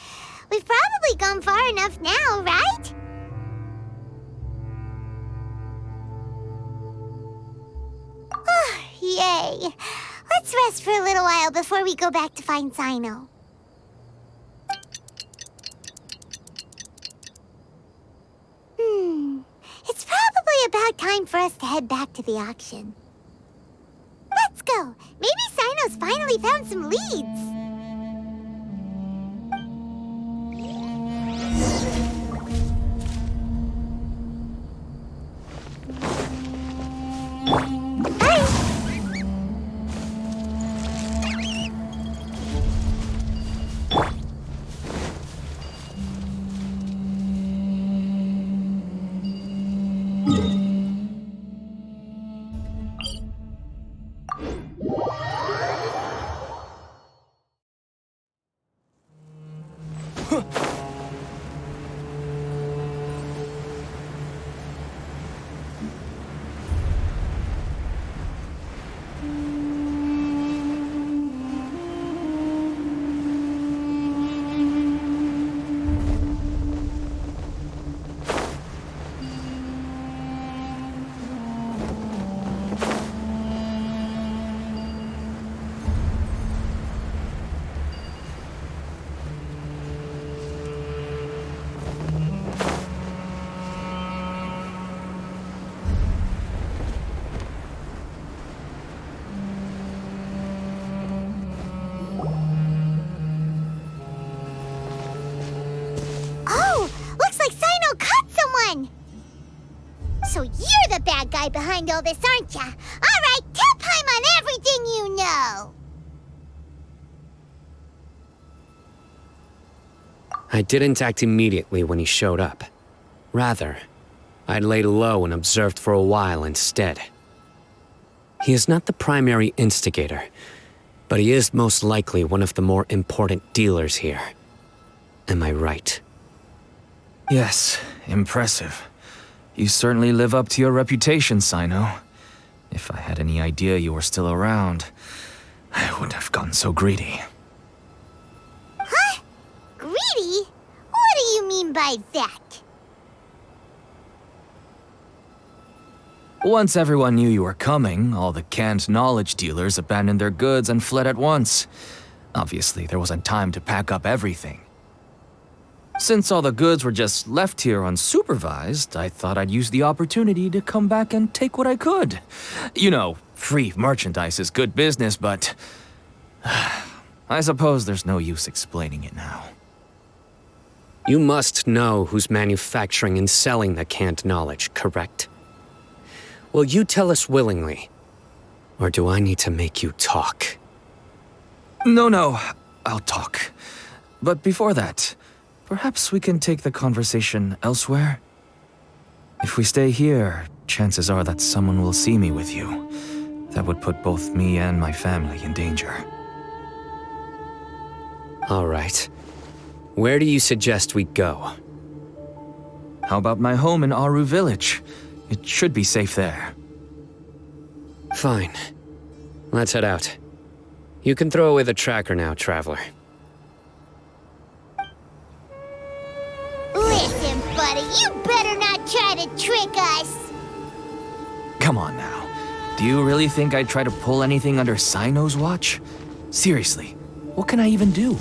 We've probably gone far enough now, right? Okay. Let's rest for a little while before we go back to find Cyno. It's probably about time for us to head back to the auction. Let's go. Maybe Cyno's finally found some leads. So you're the bad guy behind all this, aren't ya? All right, tell Paimon everything you know! I didn't act immediately when he showed up. Rather, I laid low and observed for a while instead. He is not the primary instigator, but he is most likely one of the more important dealers here. Am I right? Yes, impressive. You certainly live up to your reputation, Cyno. If I had any idea you were still around, I wouldn't have gotten so greedy. Huh? Greedy? What do you mean by that? Once everyone knew you were coming, all the canned knowledge dealers abandoned their goods and fled at once. Obviously, there wasn't time to pack up everything. Since all the goods were just left here unsupervised, I thought I'd use the opportunity to come back and take what I could. You know, free merchandise is good business, but I suppose there's no use explaining it now. You must know who's manufacturing and selling the canned knowledge, correct? Will you tell us willingly? Or do I need to make you talk? No, I'll talk. But before that, perhaps we can take the conversation elsewhere? If we stay here, chances are that someone will see me with you. That would put both me and my family in danger. All right. Where do you suggest we go? How about my home in Aru Village? It should be safe there. Fine. Let's head out. You can throw away the tracker now, traveler. Listen, buddy, you better not try to trick us! Come on now. Do you really think I'd try to pull anything under Cyno's watch? Seriously, what can I even do?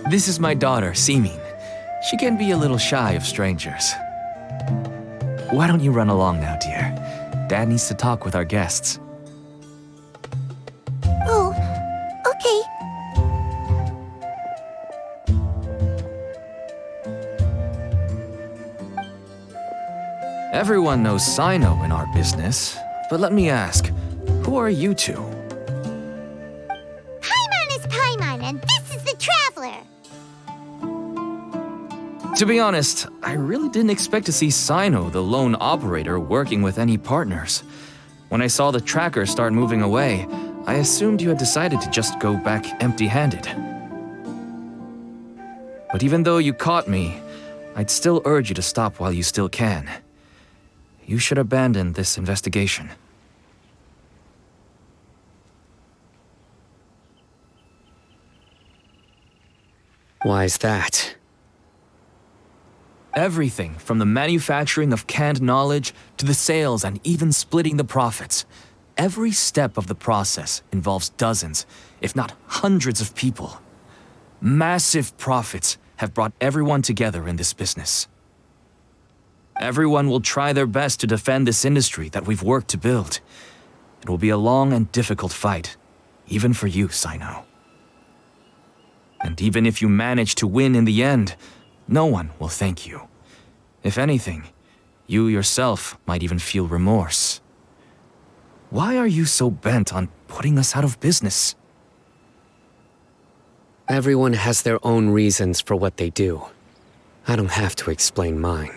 This is my daughter, Simin. She can be a little shy of strangers. Why don't you run along now, dear? Dad needs to talk with our guests. Oh, okay. Everyone knows Cyno in our business, but let me ask, who are you two? Paimon is Paimon, and this is the Traveler. To be honest, I really didn't expect to see Cyno, the lone operator, working with any partners. When I saw the tracker start moving away, I assumed you had decided to just go back empty-handed. But even though you caught me, I'd still urge you to stop while you still can. You should abandon this investigation. Why is that? Everything from the manufacturing of canned knowledge to the sales and even splitting the profits. Every step of the process involves dozens, if not hundreds of people. Massive profits have brought everyone together in this business. Everyone will try their best to defend this industry that we've worked to build. It will be a long and difficult fight, even for you, Cyno. And even if you manage to win in the end, no one will thank you. If anything, you yourself might even feel remorse. Why are you so bent on putting us out of business? Everyone has their own reasons for what they do. I don't have to explain mine.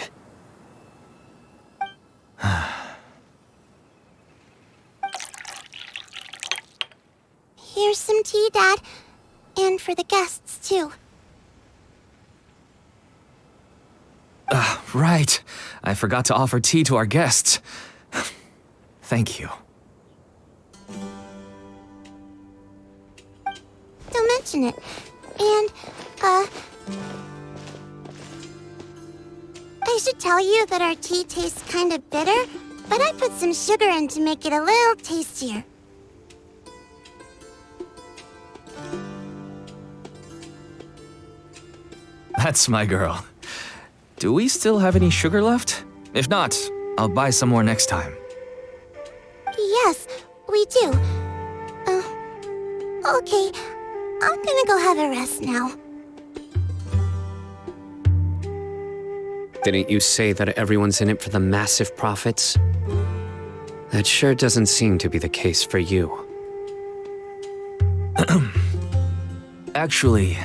Here's some tea, Dad. And for the guests, too. Right. I forgot to offer tea to our guests. Thank you. Don't mention it. And, I should tell you that our tea tastes kind of bitter, but I put some sugar in to make it a little tastier. That's my girl. Do we still have any sugar left? If not, I'll buy some more next time. Yes, we do. Okay. I'm gonna go have a rest now. Didn't you say that everyone's in it for the massive profits? That sure doesn't seem to be the case for you. Actually,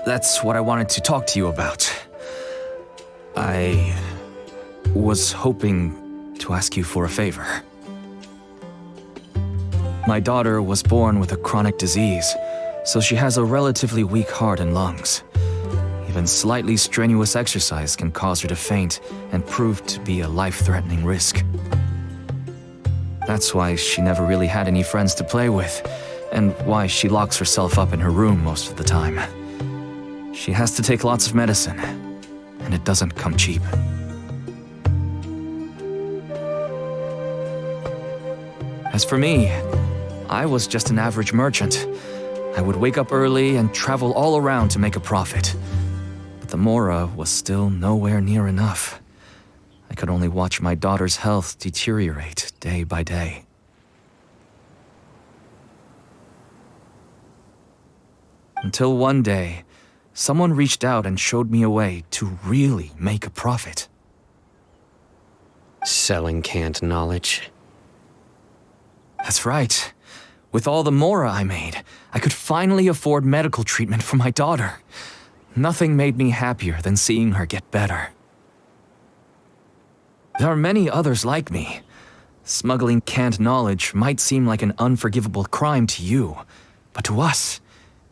that's what I wanted to talk to you about. I was hoping to ask you for a favor. My daughter was born with a chronic disease, so she has a relatively weak heart and lungs. Even slightly strenuous exercise can cause her to faint and prove to be a life-threatening risk. That's why she never really had any friends to play with, and why she locks herself up in her room most of the time. She has to take lots of medicine, and it doesn't come cheap. As for me, I was just an average merchant. I would wake up early and travel all around to make a profit. But the Mora was still nowhere near enough. I could only watch my daughter's health deteriorate day by day. Until one day, someone reached out and showed me a way to really make a profit. Selling canned knowledge. That's right. With all the Mora I made, I could finally afford medical treatment for my daughter. Nothing made me happier than seeing her get better. There are many others like me. Smuggling canned knowledge might seem like an unforgivable crime to you, but to us,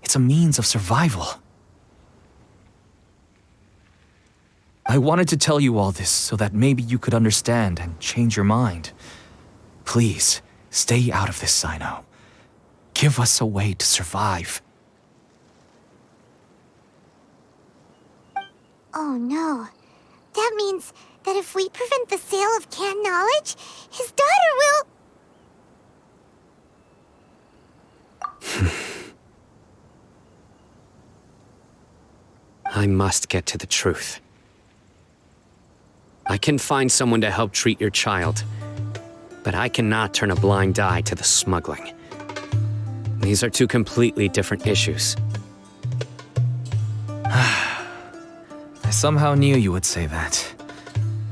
it's a means of survival. I wanted to tell you all this so that maybe you could understand and change your mind. Please, stay out of this, Cyno. Give us a way to survive. Oh no. That means that if we prevent the sale of canned knowledge, his daughter will... I must get to the truth. I can find someone to help treat your child, but I cannot turn a blind eye to the smuggling. These are two completely different issues. I somehow knew you would say that.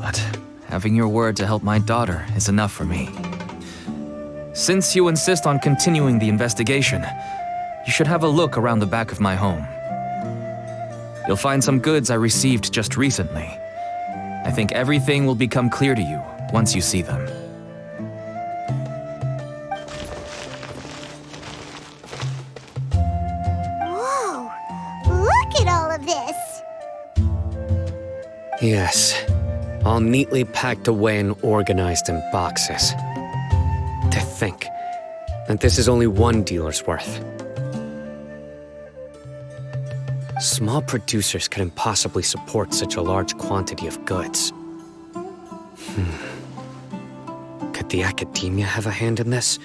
But having your word to help my daughter is enough for me. Since you insist on continuing the investigation, you should have a look around the back of my home. You'll find some goods I received just recently. I think everything will become clear to you once you see them. Whoa! Look at all of this! Yes, all neatly packed away and organized in boxes. To think that this is only one dealer's worth. Small producers couldn't possibly support such a large quantity of goods. Could the academia have a hand in this?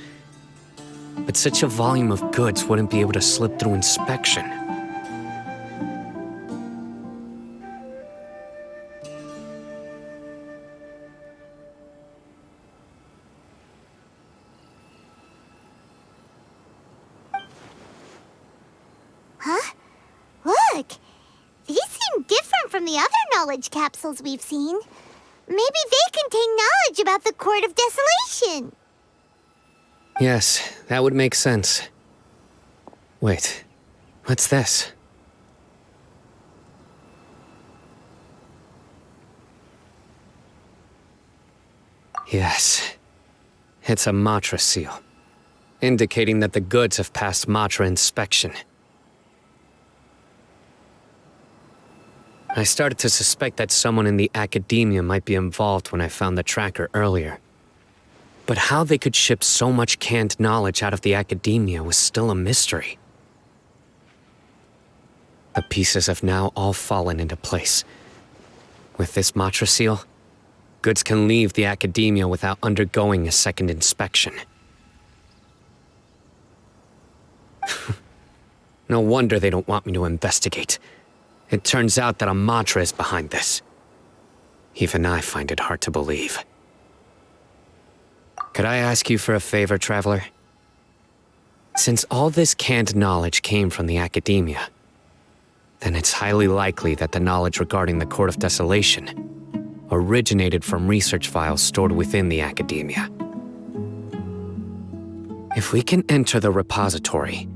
But such a volume of goods wouldn't be able to slip through inspection. Huh? Look! These seem different from the other knowledge capsules we've seen. Maybe they contain knowledge about the Court of Desolation. Yes, that would make sense. Wait, what's this? Yes, it's a Matra seal, indicating that the goods have passed Matra inspection. I started to suspect that someone in the academia might be involved when I found the tracker earlier. But how they could ship so much canned knowledge out of the academia was still a mystery. The pieces have now all fallen into place. With this Matra seal, goods can leave the academia without undergoing a second inspection. No wonder they don't want me to investigate. It turns out that a Matra is behind this. Even I find it hard to believe. Could I ask you for a favor, Traveler? Since all this canned knowledge came from the academia, then it's highly likely that the knowledge regarding the Court of Desolation originated from research files stored within the academia. If we can enter the repository,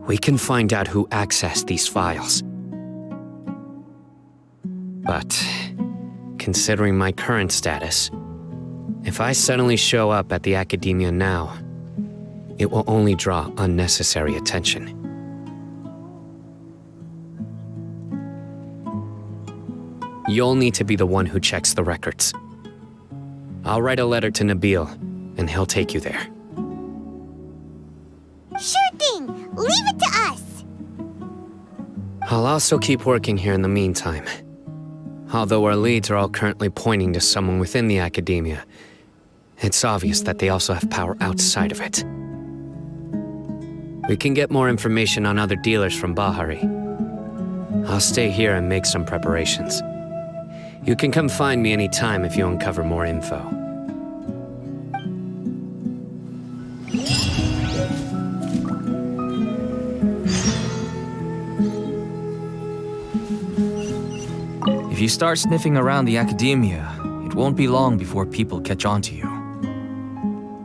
we can find out who accessed these files. But, considering my current status, if I suddenly show up at the academia now, it will only draw unnecessary attention. You'll need to be the one who checks the records. I'll write a letter to Nabil, and he'll take you there. Sure thing! Leave it to us! I'll also keep working here in the meantime. Although our leads are all currently pointing to someone within the academia, it's obvious that they also have power outside of it. We can get more information on other dealers from Bahari. I'll stay here and make some preparations. You can come find me anytime if you uncover more info. If you start sniffing around the academia, it won't be long before people catch on to you.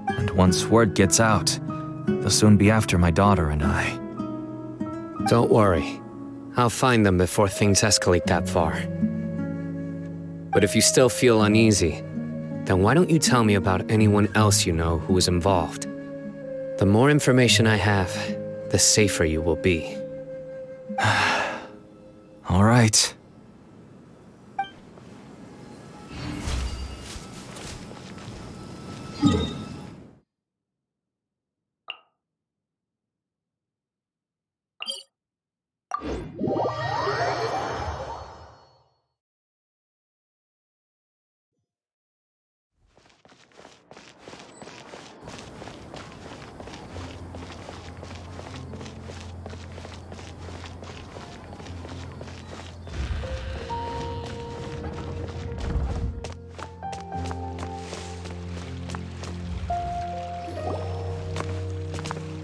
And once word gets out, they'll soon be after my daughter and I. Don't worry. I'll find them before things escalate that far. But if you still feel uneasy, then why don't you tell me about anyone else you know who is involved? The more information I have, the safer you will be. All right.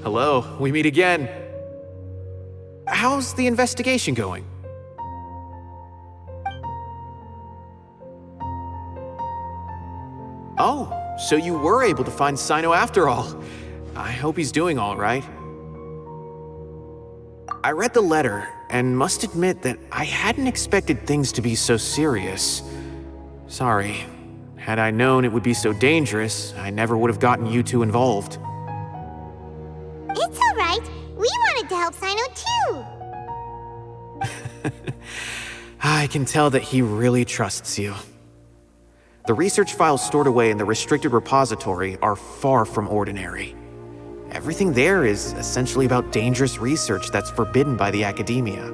Hello, we meet again. How's the investigation going? So you were able to find Cyno after all. I hope he's doing all right. I read the letter and must admit that I hadn't expected things to be so serious. Sorry. Had I known it would be so dangerous, I never would have gotten you two involved. It's all right. We wanted to help Cyno too. I can tell that he really trusts you. The research files stored away in the restricted repository are far from ordinary. Everything there is essentially about dangerous research that's forbidden by the academia.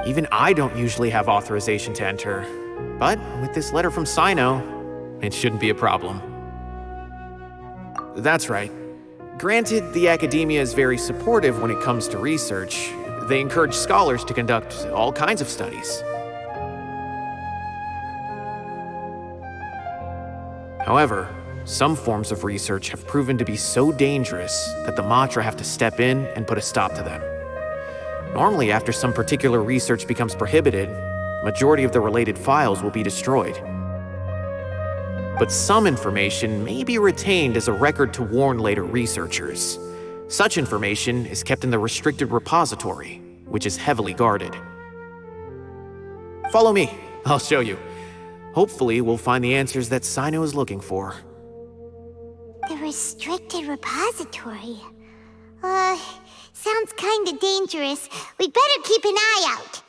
Even I don't usually have authorization to enter, but with this letter from Cyno, it shouldn't be a problem. That's right. Granted, the academia is very supportive when it comes to research. They encourage scholars to conduct all kinds of studies. However, some forms of research have proven to be so dangerous that the Matra have to step in and put a stop to them. Normally, after some particular research becomes prohibited, majority of the related files will be destroyed. But some information may be retained as a record to warn later researchers. Such information is kept in the restricted repository, which is heavily guarded. Follow me, I'll show you. Hopefully, we'll find the answers that Cyno is looking for. The restricted repository. Sounds kinda dangerous. We'd better keep an eye out.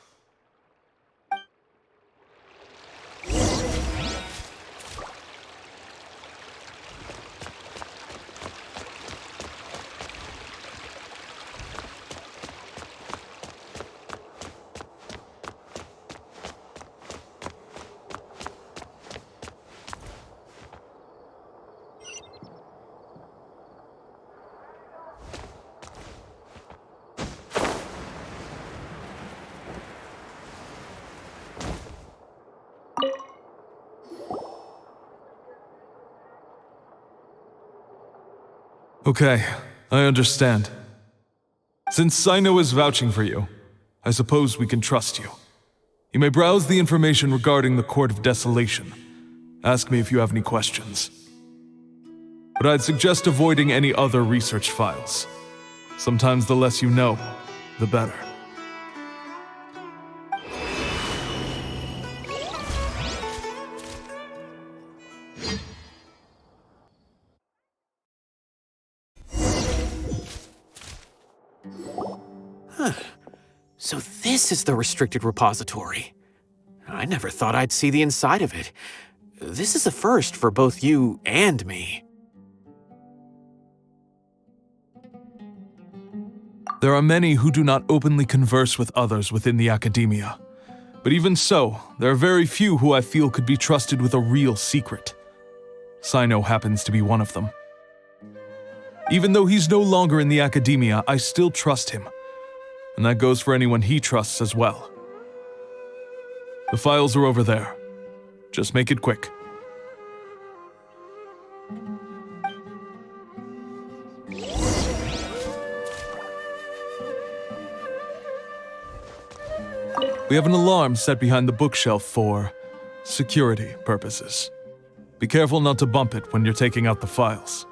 Okay, I understand. Since Cyno is vouching for you, I suppose we can trust you. You may browse the information regarding the Court of Desolation. Ask me if you have any questions. But I'd suggest avoiding any other research files. Sometimes the less you know, the better. So this is the restricted repository. I never thought I'd see the inside of it. This is a first for both you and me. There are many who do not openly converse with others within the academia. But even so, there are very few who I feel could be trusted with a real secret. Cyno happens to be one of them. Even though he's no longer in the academia, I still trust him. And that goes for anyone he trusts as well. The files are over there. Just make it quick. We have an alarm set behind the bookshelf for security purposes. Be careful not to bump it when you're taking out the files.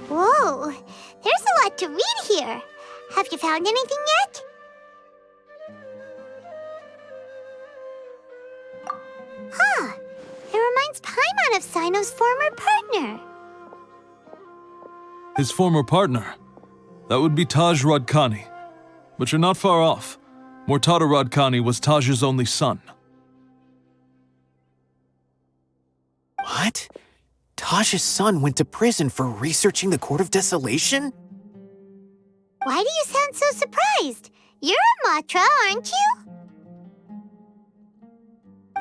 Whoa, there's a lot to read here. Have you found anything yet? Huh, it reminds Paimon of Cyno's former partner. His former partner? That would be Taj Radkani. But you're not far off. Mortada Radkani was Taj's only son. What? Taj's son went to prison for researching the Court of Desolation? Why do you sound so surprised? You're a Matra, aren't you?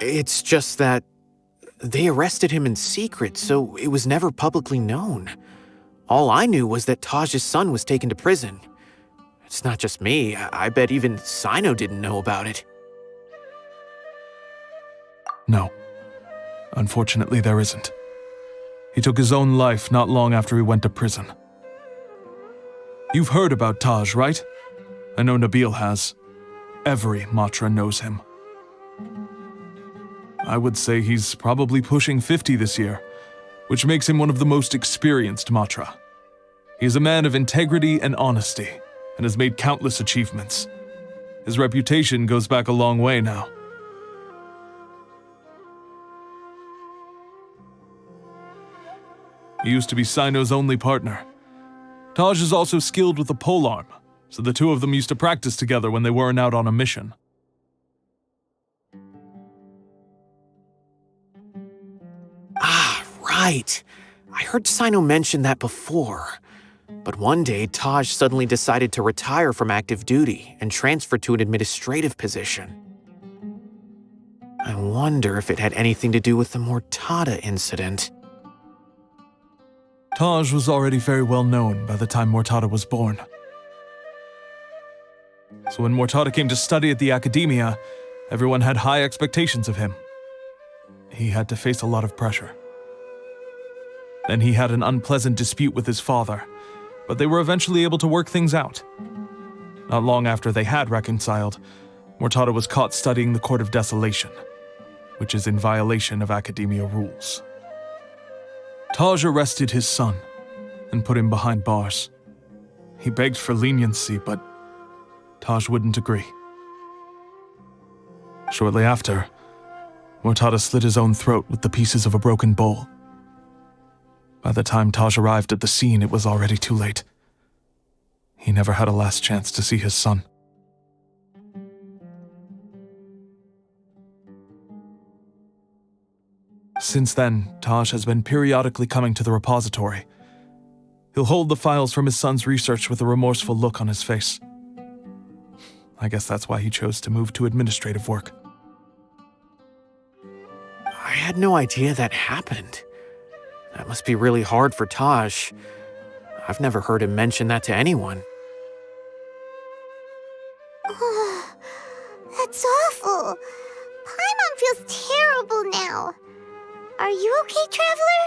It's just that they arrested him in secret, so it was never publicly known. All I knew was that Taj's son was taken to prison. It's not just me. I bet even Cyno didn't know about it. No. Unfortunately, there isn't. He took his own life not long after he went to prison. You've heard about Taj, right? I know Nabil has. Every Matra knows him. I would say he's probably pushing 50 this year, which makes him one of the most experienced Matra. He is a man of integrity and honesty, and has made countless achievements. His reputation goes back a long way now. He used to be Cyno's only partner. Taj is also skilled with the polearm, so the two of them used to practice together when they weren't out on a mission. Ah, right. I heard Cyno mention that before. But one day, Taj suddenly decided to retire from active duty and transfer to an administrative position. I wonder if it had anything to do with the Mortada incident. Taj was already very well known by the time Mortada was born. So when Mortada came to study at the academia, everyone had high expectations of him. He had to face a lot of pressure. Then he had an unpleasant dispute with his father, but they were eventually able to work things out. Not long after they had reconciled, Mortada was caught studying the Court of Desolation, which is in violation of academia rules. Taj arrested his son and put him behind bars. He begged for leniency, but Taj wouldn't agree. Shortly after, Mortada slit his own throat with the pieces of a broken bowl. By the time Taj arrived at the scene, it was already too late. He never had a last chance to see his son. Since then, Taj has been periodically coming to the repository. He'll hold the files from his son's research with a remorseful look on his face. I guess that's why he chose to move to administrative work. I had no idea that happened. That must be really hard for Taj. I've never heard him mention that to anyone. That's awful. Paimon feels terrible now. Are you okay, Traveler?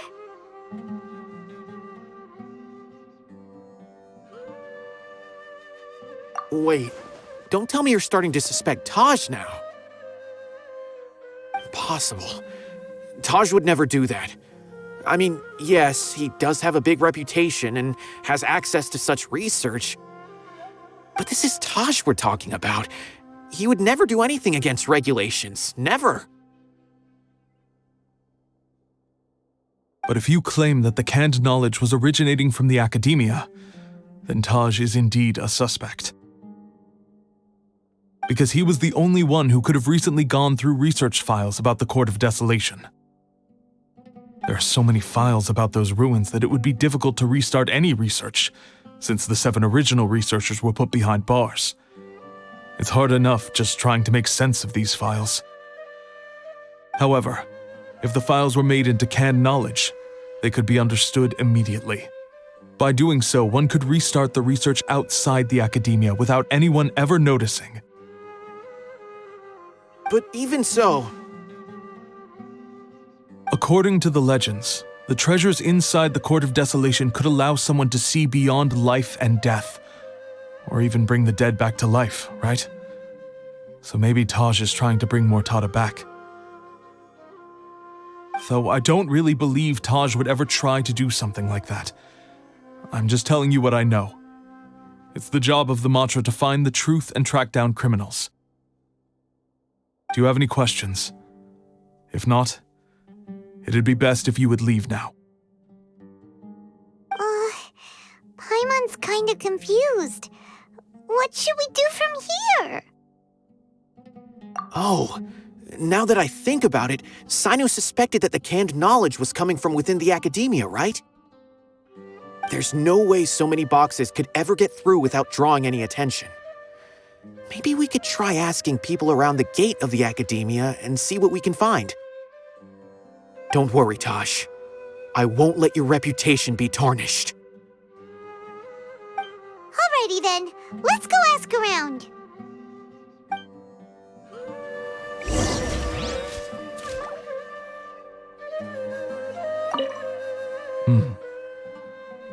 Wait, Don't tell me you're starting to suspect Taj now. Impossible. Taj would never do that. I mean, yes, he does have a big reputation and has access to such research. But this is Taj we're talking about. He would never do anything against regulations. Never. But if you claim that the canned knowledge was originating from the academia, then Taj is indeed a suspect. Because he was the only one who could have recently gone through research files about the Court of Desolation. There are so many files about those ruins that it would be difficult to restart any research, since the 7 original researchers were put behind bars. It's hard enough just trying to make sense of these files. However, if the files were made into canned knowledge, they could be understood immediately. By doing so, one could restart the research outside the academia without anyone ever noticing. But even so... According to the legends, the treasures inside the Court of Desolation could allow someone to see beyond life and death, or even bring the dead back to life, right? So maybe Taj is trying to bring Mortada back. Though I don't really believe Taj would ever try to do something like that. I'm just telling you what I know. It's the job of the Matra to find the truth and track down criminals. Do you have any questions? If not, it'd be best if you would leave now. Paimon's kinda confused. What should we do from here? Oh, now that I think about it, Cyno suspected that the canned knowledge was coming from within the academia, right? There's no way so many boxes could ever get through without drawing any attention. Maybe we could try asking people around the gate of the academia and see what we can find. Don't worry, Taj. I won't let your reputation be tarnished. Alrighty then, let's go ask around.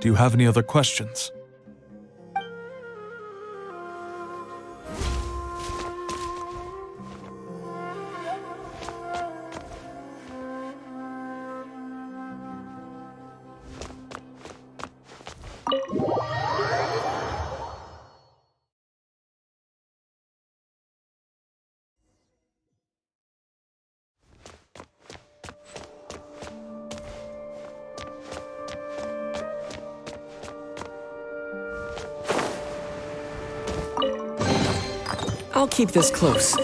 Do you have any other questions? I'll keep this close.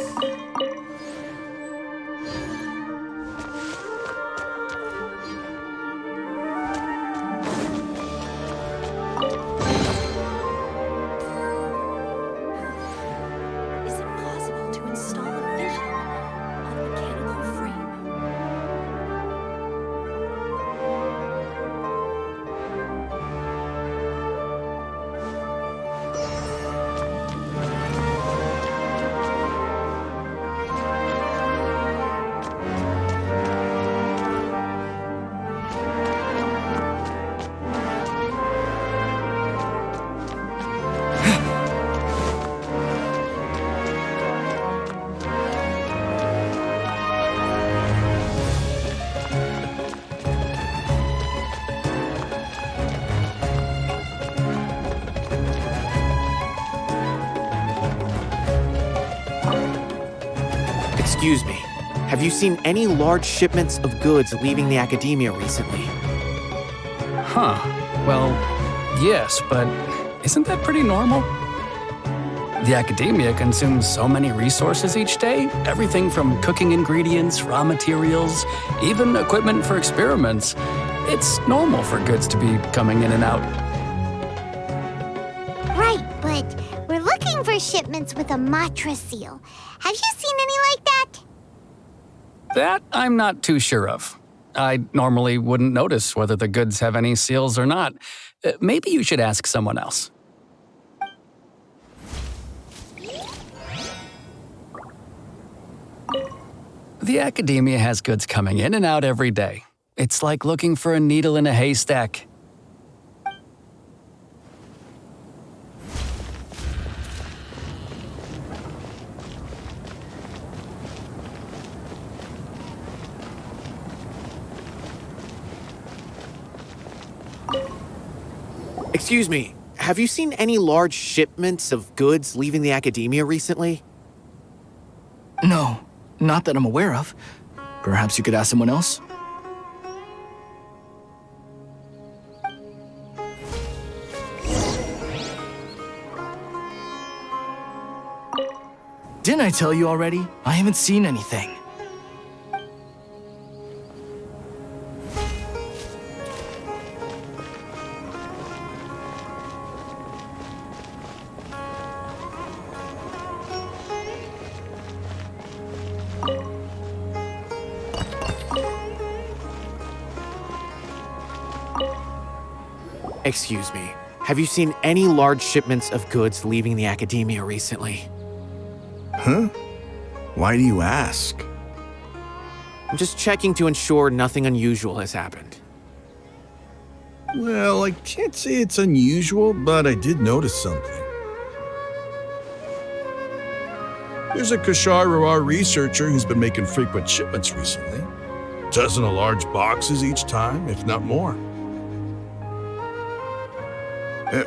Is it possible to install a vision on a mechanical frame? Excuse me, have you seen any large shipments of goods leaving the academia recently? Huh. Well, yes, but isn't that pretty normal? The academia consumes so many resources each day, everything from cooking ingredients, raw materials, even equipment for experiments. It's normal for goods to be coming in and out. Right, but we're looking for shipments with a Matra seal. Have you seen any like that? That I'm not too sure of. I normally wouldn't notice whether the goods have any seals or not. Maybe you should ask someone else. The academia has goods coming in and out every day. It's like looking for a needle in a haystack. Excuse me, have you seen any large shipments of goods leaving the academia recently? No, not that I'm aware of. Perhaps you could ask someone else? Didn't I tell you already? I haven't seen anything. Excuse me, have you seen any large shipments of goods leaving the academia recently? Huh? Why do you ask? I'm just checking to ensure nothing unusual has happened. Well, I can't say it's unusual, but I did notice something. There's a Kashar researcher who's been making frequent shipments recently. Dozen of large boxes each time, if not more.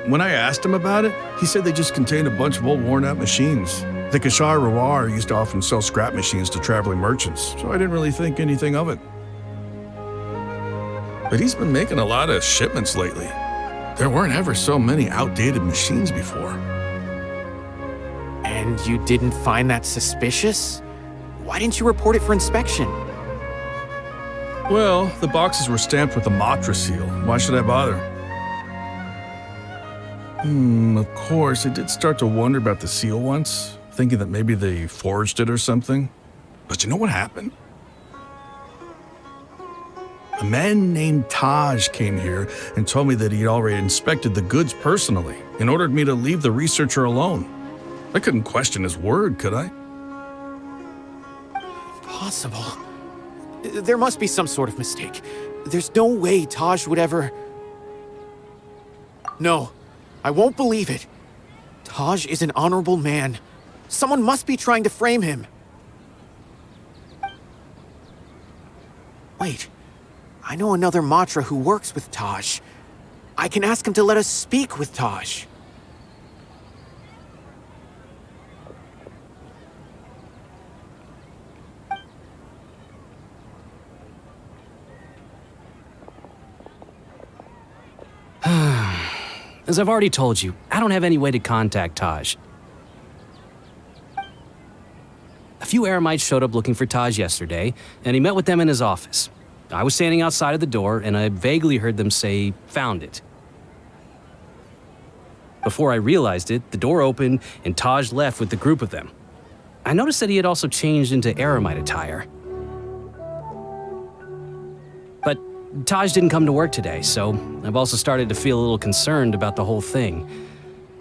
When I asked him about it, he said they just contained a bunch of old worn-out machines. The Kashar used to often sell scrap machines to traveling merchants, so I didn't really think anything of it. But he's been making a lot of shipments lately. There weren't ever so many outdated machines before. And you didn't find that suspicious? Why didn't you report it for inspection? Well, the boxes were stamped with the Matra seal. Why should I bother? Of course, I did start to wonder about the seal once, thinking that maybe they forged it or something. But you know what happened? A man named Taj came here and told me that he'd already inspected the goods personally and ordered me to leave the researcher alone. I couldn't question his word, could I? Impossible. There must be some sort of mistake. There's no way Taj would ever... No, I won't believe it. Taj is an honorable man. Someone must be trying to frame him. Wait, I know another Matra who works with Taj. I can ask him to let us speak with Taj. As I've already told you, I don't have any way to contact Taj. A few Eremites showed up looking for Taj yesterday, and he met with them in his office. I was standing outside of the door, and I vaguely heard them say, "Found it." Before I realized it, the door opened, and Taj left with the group of them. I noticed that he had also changed into Eremite attire. But Taj didn't come to work today, so I've also started to feel a little concerned about the whole thing.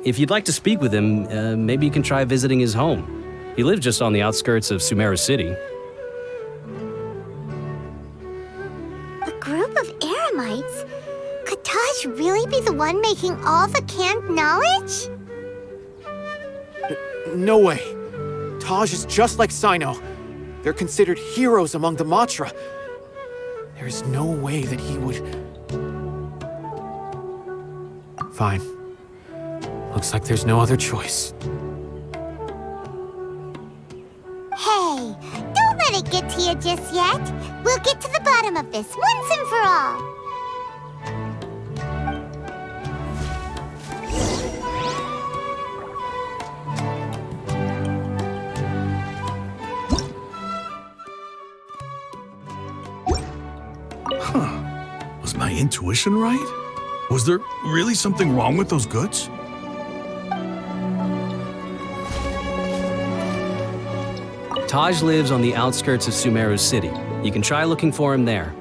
If you'd like to speak with him, maybe you can try visiting his home. He lives just on the outskirts of Sumeru City. A group of Eremites? Could Taj really be the one making all the canned knowledge? No way. Taj is just like Cyno. They're considered heroes among the Matra. There is no way that he would... Fine. Looks like there's no other choice. Hey, don't let it get to you just yet. We'll get to the bottom of this once and for all. Was my intuition right? Was there really something wrong with those goods? Taj lives on the outskirts of Sumeru City. You can try looking for him there.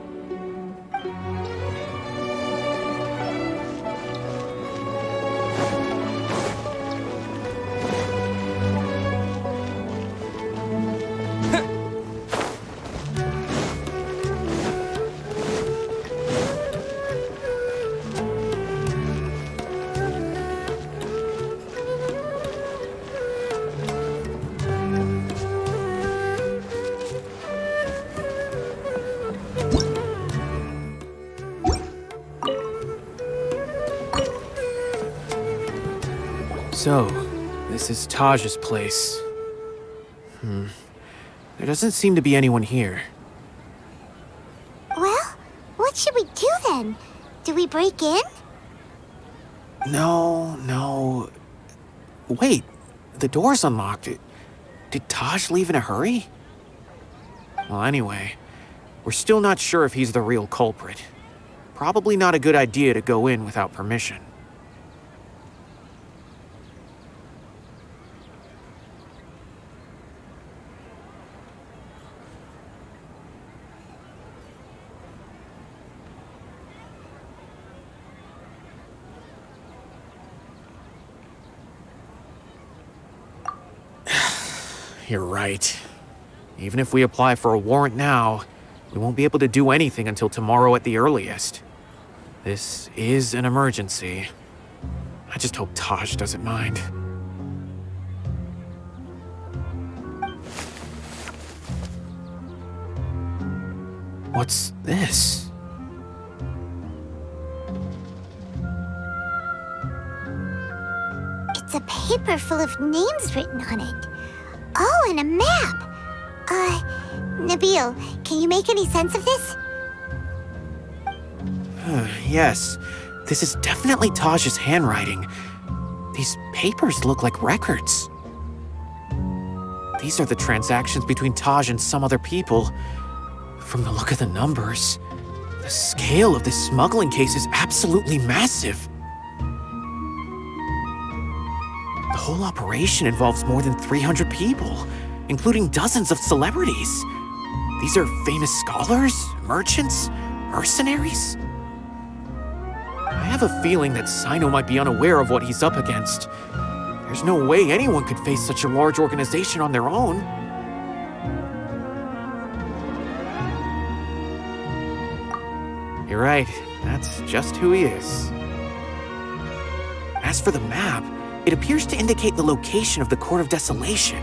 So, this is Taj's place. There doesn't seem to be anyone here. Well, what should we do then? Do we break in? No. Wait, the door's unlocked. Did Taj leave in a hurry? Well, anyway, we're still not sure if he's the real culprit. Probably not a good idea to go in without permission. You're right. Even if we apply for a warrant now, we won't be able to do anything until tomorrow at the earliest. This is an emergency. I just hope Taj doesn't mind. What's this? It's a paper full of names written on it. Oh, and a map! Nabil, can you make any sense of this? Yes, this is definitely Taj's handwriting. These papers look like records. These are the transactions between Taj and some other people. From the look of the numbers, the scale of this smuggling case is absolutely massive. The whole operation involves more than 300 people, including dozens of celebrities. These are famous scholars, merchants, mercenaries. I have a feeling that Cyno might be unaware of what he's up against. There's no way anyone could face such a large organization on their own. You're right, that's just who he is. As for the map, it appears to indicate the location of the Court of Desolation.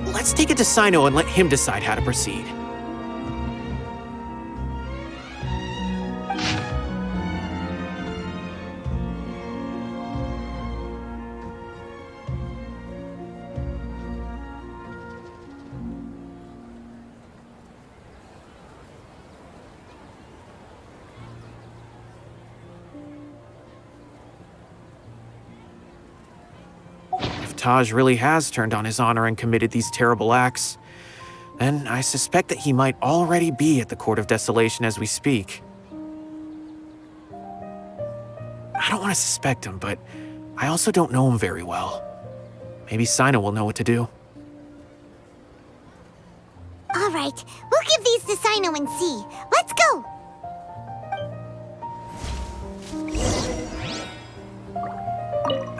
Let's take it to Cyno and let him decide how to proceed. Taj really has turned on his honor and committed these terrible acts, then I suspect that he might already be at the Court of Desolation as we speak. I don't want to suspect him, but I also don't know him very well. Maybe Cyno will know what to do. All right, we'll give these to Cyno and see. Let's go!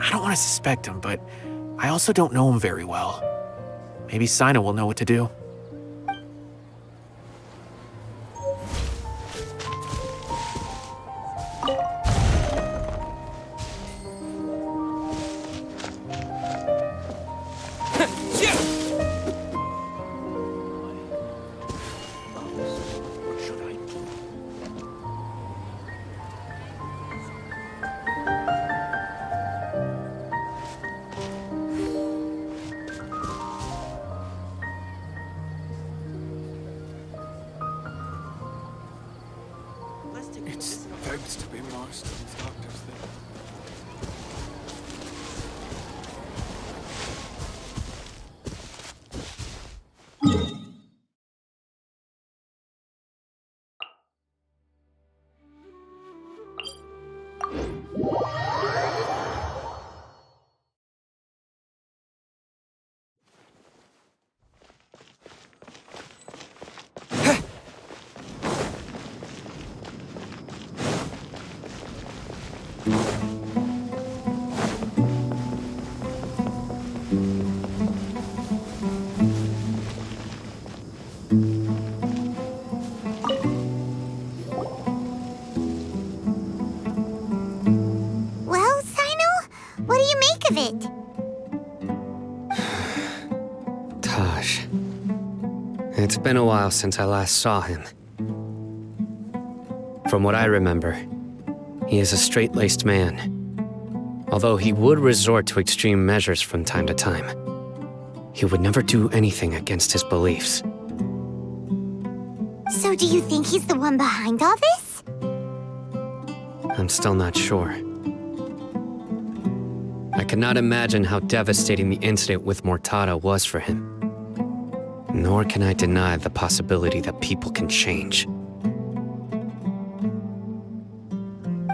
I don't want to suspect him, but I also don't know him very well. Maybe Cyno will know what to do. It's about to be Marston's doctor's thing. Well, Cyno, what do you make of it? Taj. It's been a while since I last saw him. From what I remember, he is a straight-laced man. Although he would resort to extreme measures from time to time, he would never do anything against his beliefs. So do you think he's the one behind all this? I'm still not sure. I cannot imagine how devastating the incident with Mortada was for him. Nor can I deny the possibility that people can change.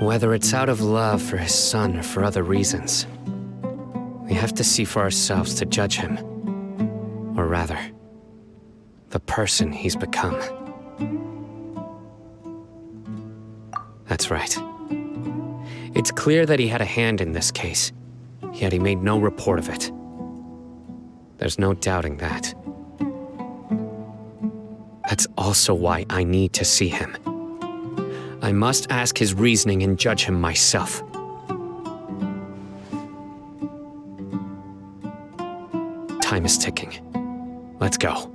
Whether it's out of love for his son or for other reasons, we have to see for ourselves to judge him. Or rather, the person he's become. That's right. It's clear that he had a hand in this case, yet he made no report of it. There's no doubting that. That's also why I need to see him. I must ask his reasoning and judge him myself. Time is ticking. Let's go.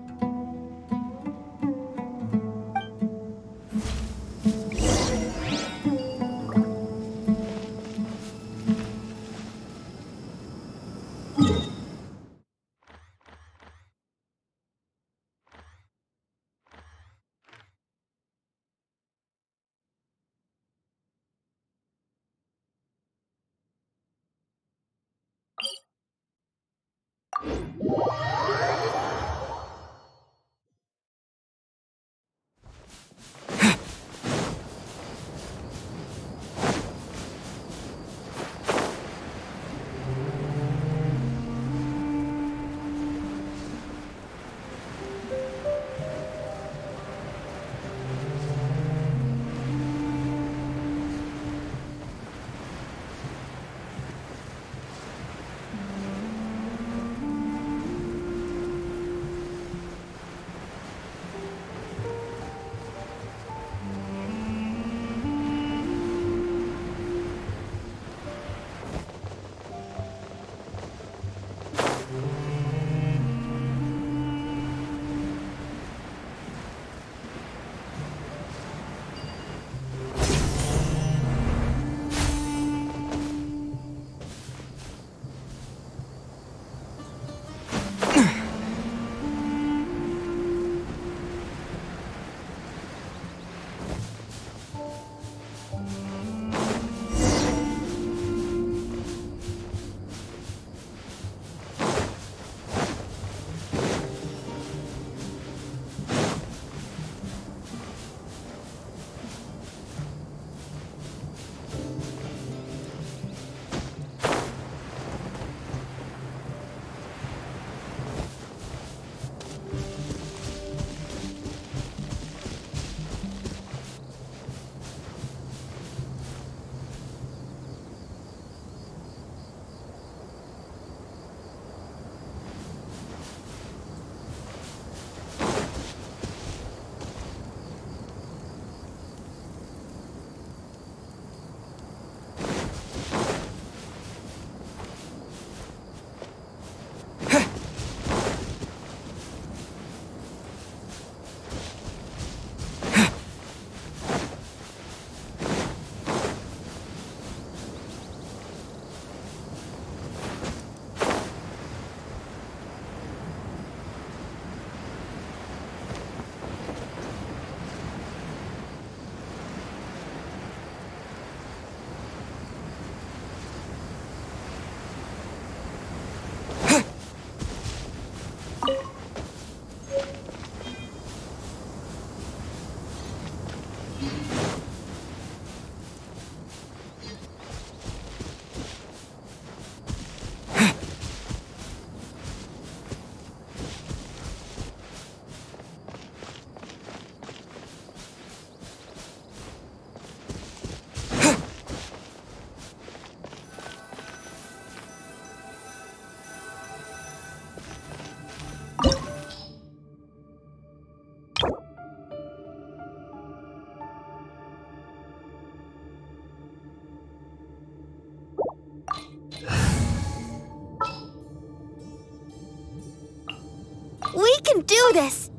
We can do this!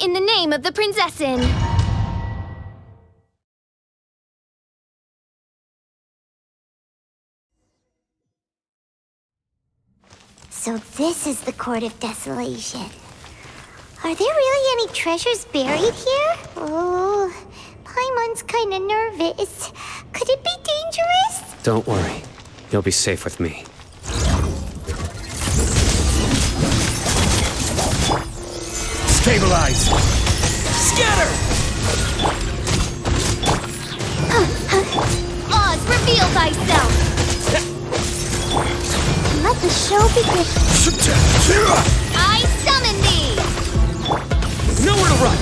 In the name of the Prinzessin! So this is the Court of Desolation. Are there really any treasures buried here? Oh, Paimon's kinda nervous. Could it be dangerous? Don't worry. You'll be safe with me. Stabilize! Scatter! Oz, reveal thyself! Let the show begin. I summon thee! Nowhere to run!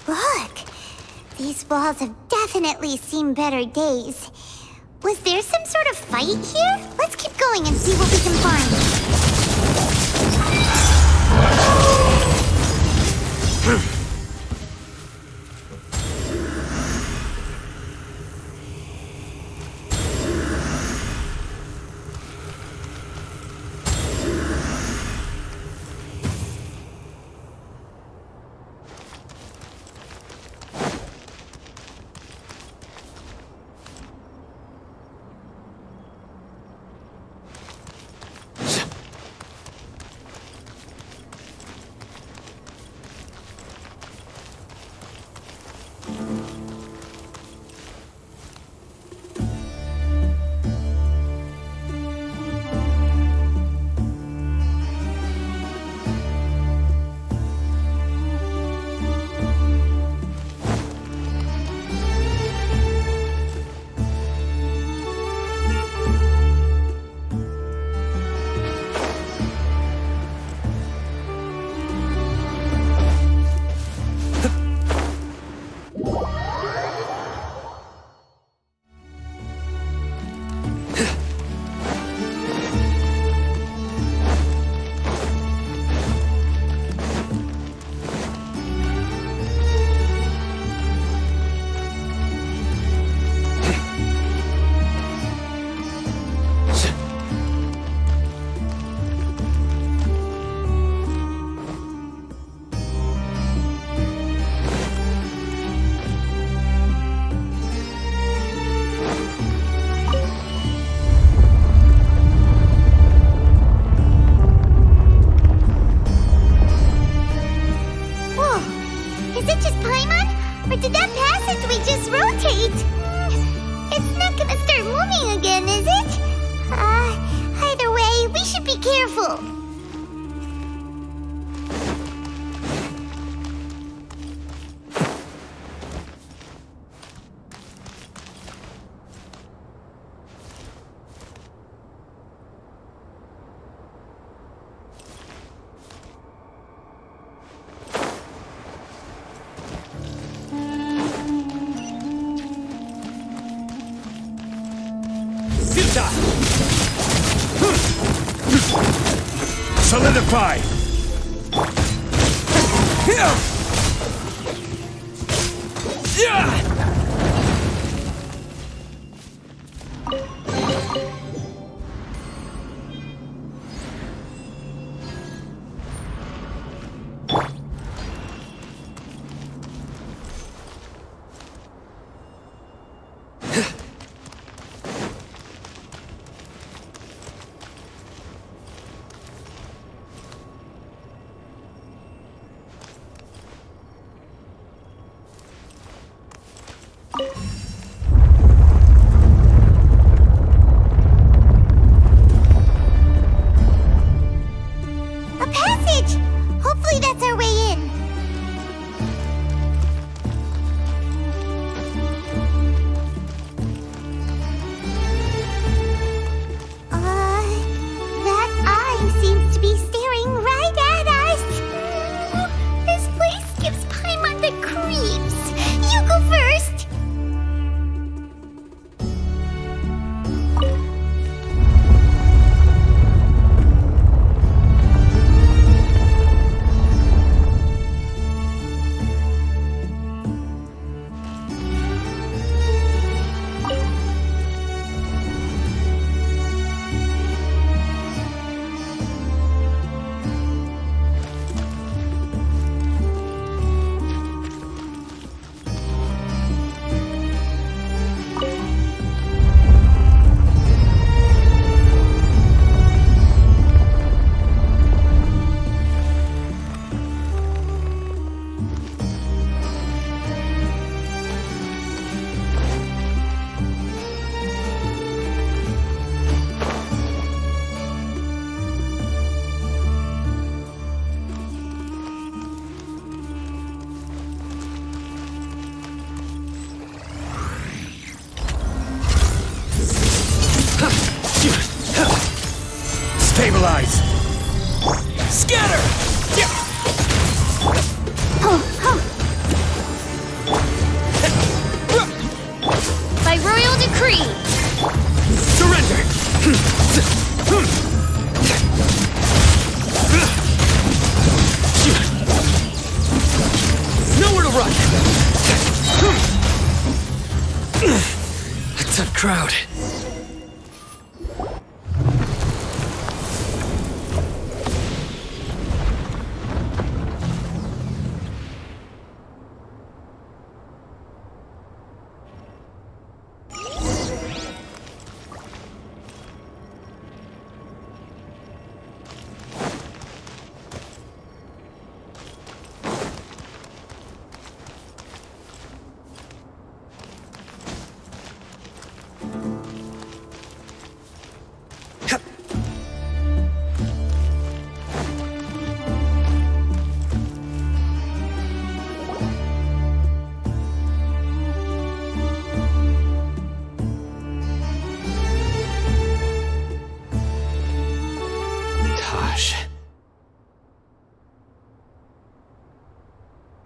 Look! These walls have definitely seen better days. Was there some sort of fight here? Let's keep going and see what we can find. Solidify! it creeps. You go first. Stabilize! Scatter! By royal decree! Surrender! Nowhere to run! A tough crowd.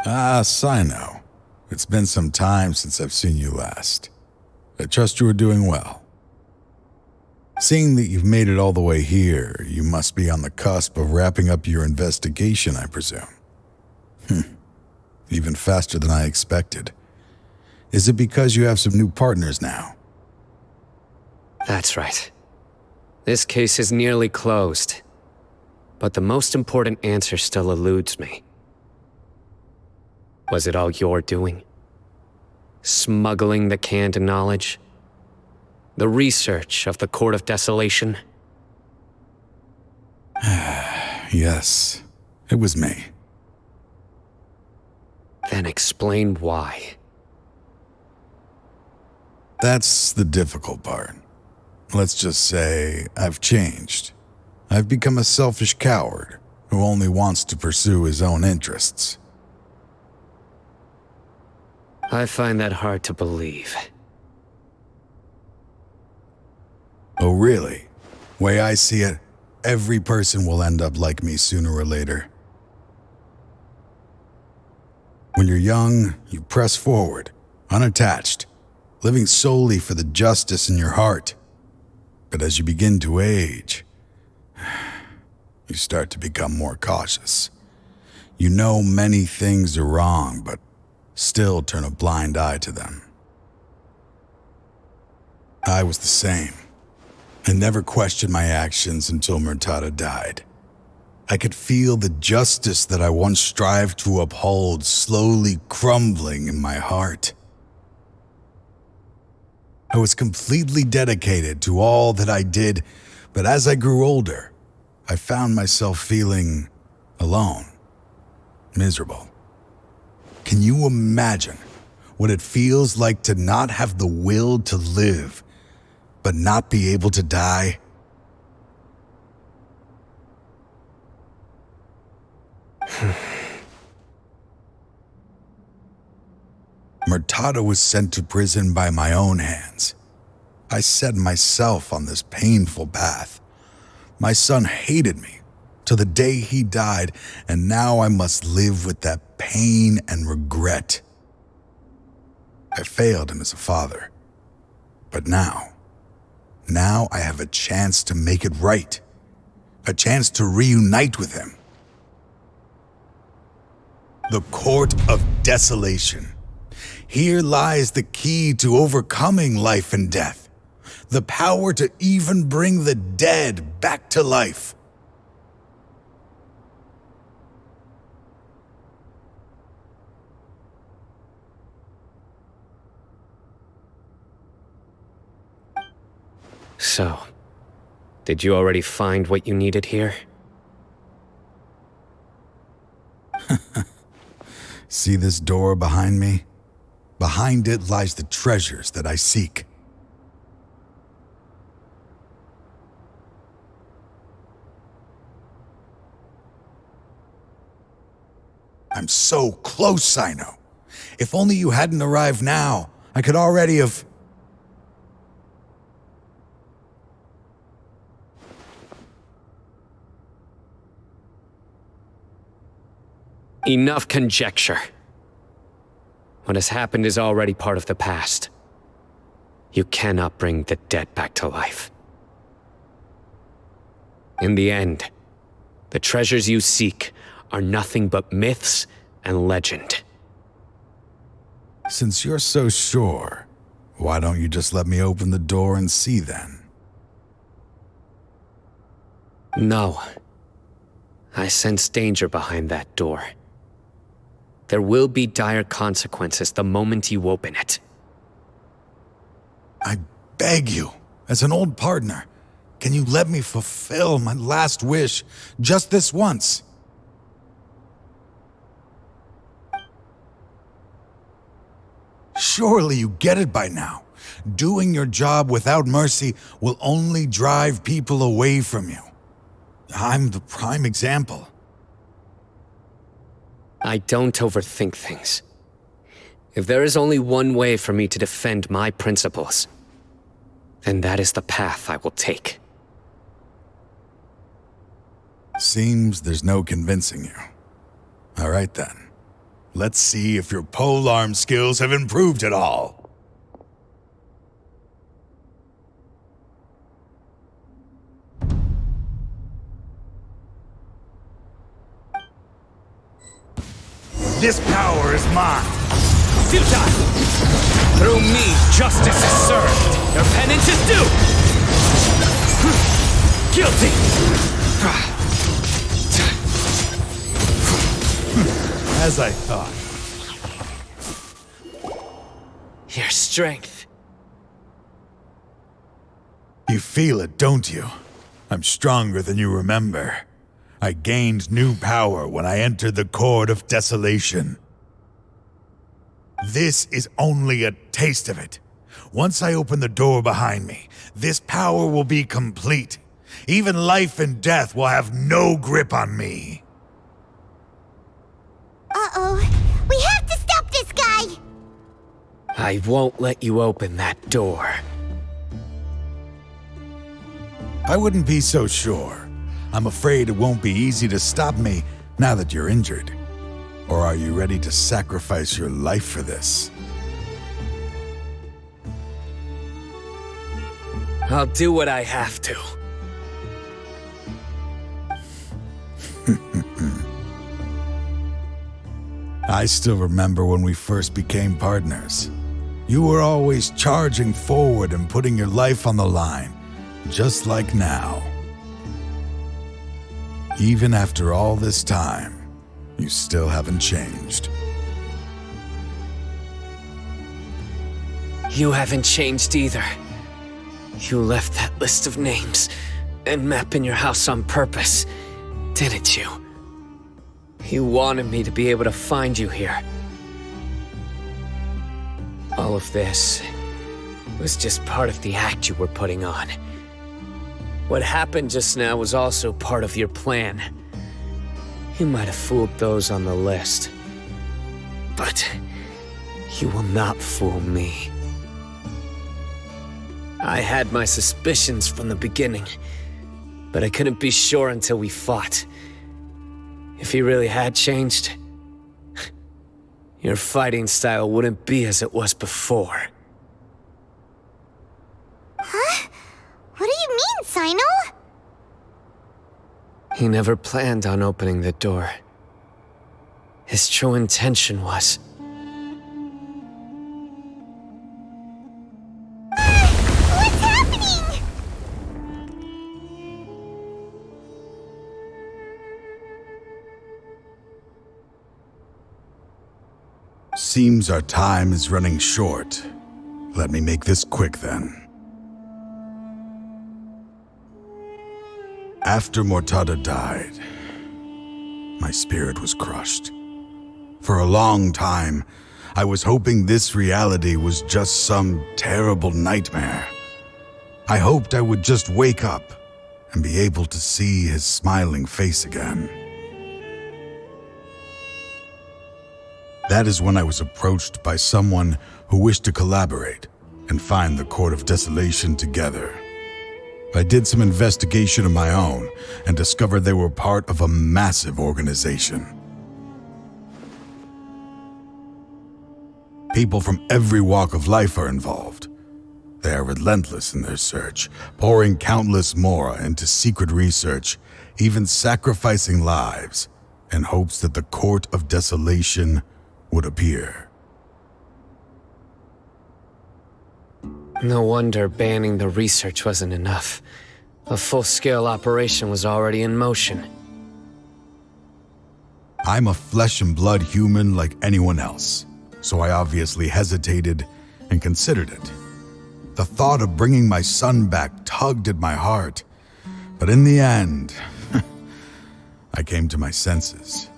Ah, Cyno. It's been some time since I've seen you last. I trust you are doing well. Seeing that you've made it all the way here, you must be on the cusp of wrapping up your investigation, I presume. Even faster than I expected. Is it because you have some new partners now? That's right. This case is nearly closed. But the most important answer still eludes me. Was it all your doing? Smuggling the canned knowledge? The research of the Court of Desolation? Yes, it was me. Then explain why. That's the difficult part. Let's just say I've changed. I've become a selfish coward who only wants to pursue his own interests. I find that hard to believe. Oh, really? Way I see it, every person will end up like me sooner or later. When you're young, you press forward, unattached, living solely for the justice in your heart. But as you begin to age, you start to become more cautious. You know many things are wrong, but still turn a blind eye to them. I was the same. I never questioned my actions until Murtada died. I could feel the justice that I once strived to uphold slowly crumbling in my heart. I was completely dedicated to all that I did, but as I grew older, I found myself feeling alone, miserable. Can you imagine what it feels like to not have the will to live, but not be able to die? Murtada was sent to prison by my own hands. I set myself on this painful path. My son hated me till the day he died, and now I must live with that pain and regret. I failed him as a father. But now I have a chance to make it right. A chance to reunite with him. The Court of Desolation. Here lies the key to overcoming life and death. The power to even bring the dead back to life. So, did you already find what you needed here? See this door behind me? Behind it lies the treasures that I seek. I'm so close, Cyno. If only you hadn't arrived now, I could already have... Enough conjecture. What has happened is already part of the past. You cannot bring the dead back to life. In the end, the treasures you seek are nothing but myths and legend. Since you're so sure, why don't you just let me open the door and see then? No. I sense danger behind that door. There will be dire consequences the moment you open it. I beg you, as an old partner, can you let me fulfill my last wish just this once? Surely you get it by now. Doing your job without mercy will only drive people away from you. I'm the prime example. I don't overthink things. If there is only one way for me to defend my principles, then that is the path I will take. Seems there's no convincing you. All right then. Let's see if your polearm skills have improved at all. This power is mine. Futile! Through me, justice is served. Their penance is due. Guilty! As I thought. Your strength. You feel it, don't you? I'm stronger than you remember. I gained new power when I entered the Court of Desolation. This is only a taste of it. Once I open the door behind me, this power will be complete. Even life and death will have no grip on me. Uh-oh. We have to stop this guy! I won't let you open that door. I wouldn't be so sure. I'm afraid it won't be easy to stop me now that you're injured. Or are you ready to sacrifice your life for this? I'll do what I have to. I still remember when we first became partners. You were always charging forward and putting your life on the line, just like now. Even after all this time, you still haven't changed. You haven't changed either. You left that list of names and map in your house on purpose, didn't you? You wanted me to be able to find you here. All of this was just part of the act you were putting on. What happened just now was also part of your plan. You might have fooled those on the list, but you will not fool me. I had my suspicions from the beginning, but I couldn't be sure until we fought. If he really had changed, your fighting style wouldn't be as it was before. Huh? What do you mean, Cyno? He never planned on opening the door. His true intention was... What's happening? Seems our time is running short. Let me make this quick then. After Mortada died, my spirit was crushed. For a long time, I was hoping this reality was just some terrible nightmare. I hoped I would just wake up and be able to see his smiling face again. That is when I was approached by someone who wished to collaborate and find the Court of Desolation together. I did some investigation of my own and discovered they were part of a massive organization. People from every walk of life are involved. They are relentless in their search, pouring countless mora into secret research, even sacrificing lives in hopes that the Court of Desolation would appear. No wonder banning the research wasn't enough. A full-scale operation was already in motion. I'm a flesh and blood human like anyone else, so I obviously hesitated and considered it. The thought of bringing my son back tugged at my heart, but in the end, I came to my senses.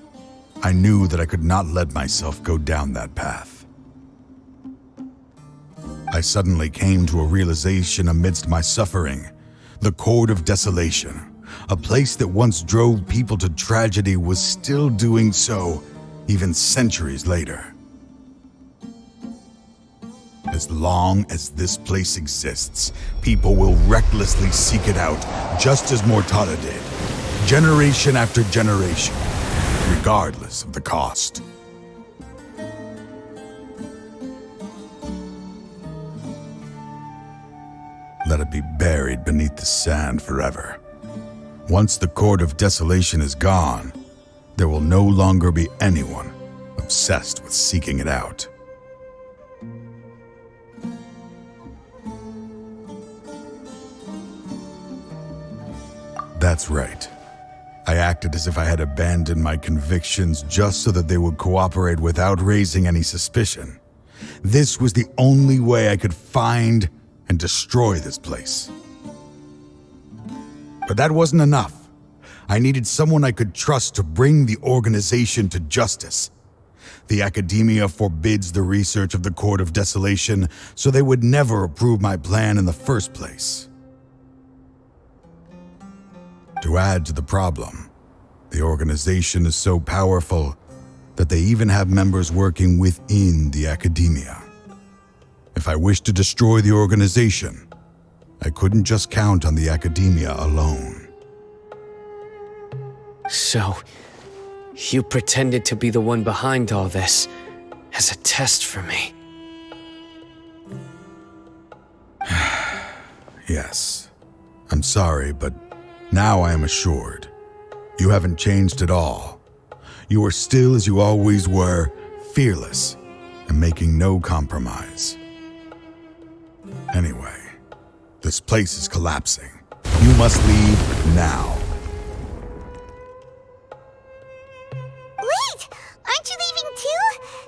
I knew that I could not let myself go down that path. I suddenly came to a realization amidst my suffering. The Court of Desolation, a place that once drove people to tragedy, was still doing so, even centuries later. As long as this place exists, people will recklessly seek it out, just as Mortada did, generation after generation, regardless of the cost. Let it be buried beneath the sand forever. Once the Court of Desolation is gone, there will no longer be anyone obsessed with seeking it out. That's right. I acted as if I had abandoned my convictions just so that they would cooperate without raising any suspicion. This was the only way I could find and destroy this place. But that wasn't enough. I needed someone I could trust to bring the organization to justice. The academia forbids the research of the Court of Desolation, so they would never approve my plan in the first place. To add to the problem, the organization is so powerful that they even have members working within the academia. If I wished to destroy the organization, I couldn't just count on the academia alone. So, you pretended to be the one behind all this, as a test for me. Yes. I'm sorry, but now I am assured. You haven't changed at all. You are still as you always were, fearless, and making no compromise. Anyway, this place is collapsing. You must leave now. Wait! Aren't you leaving too?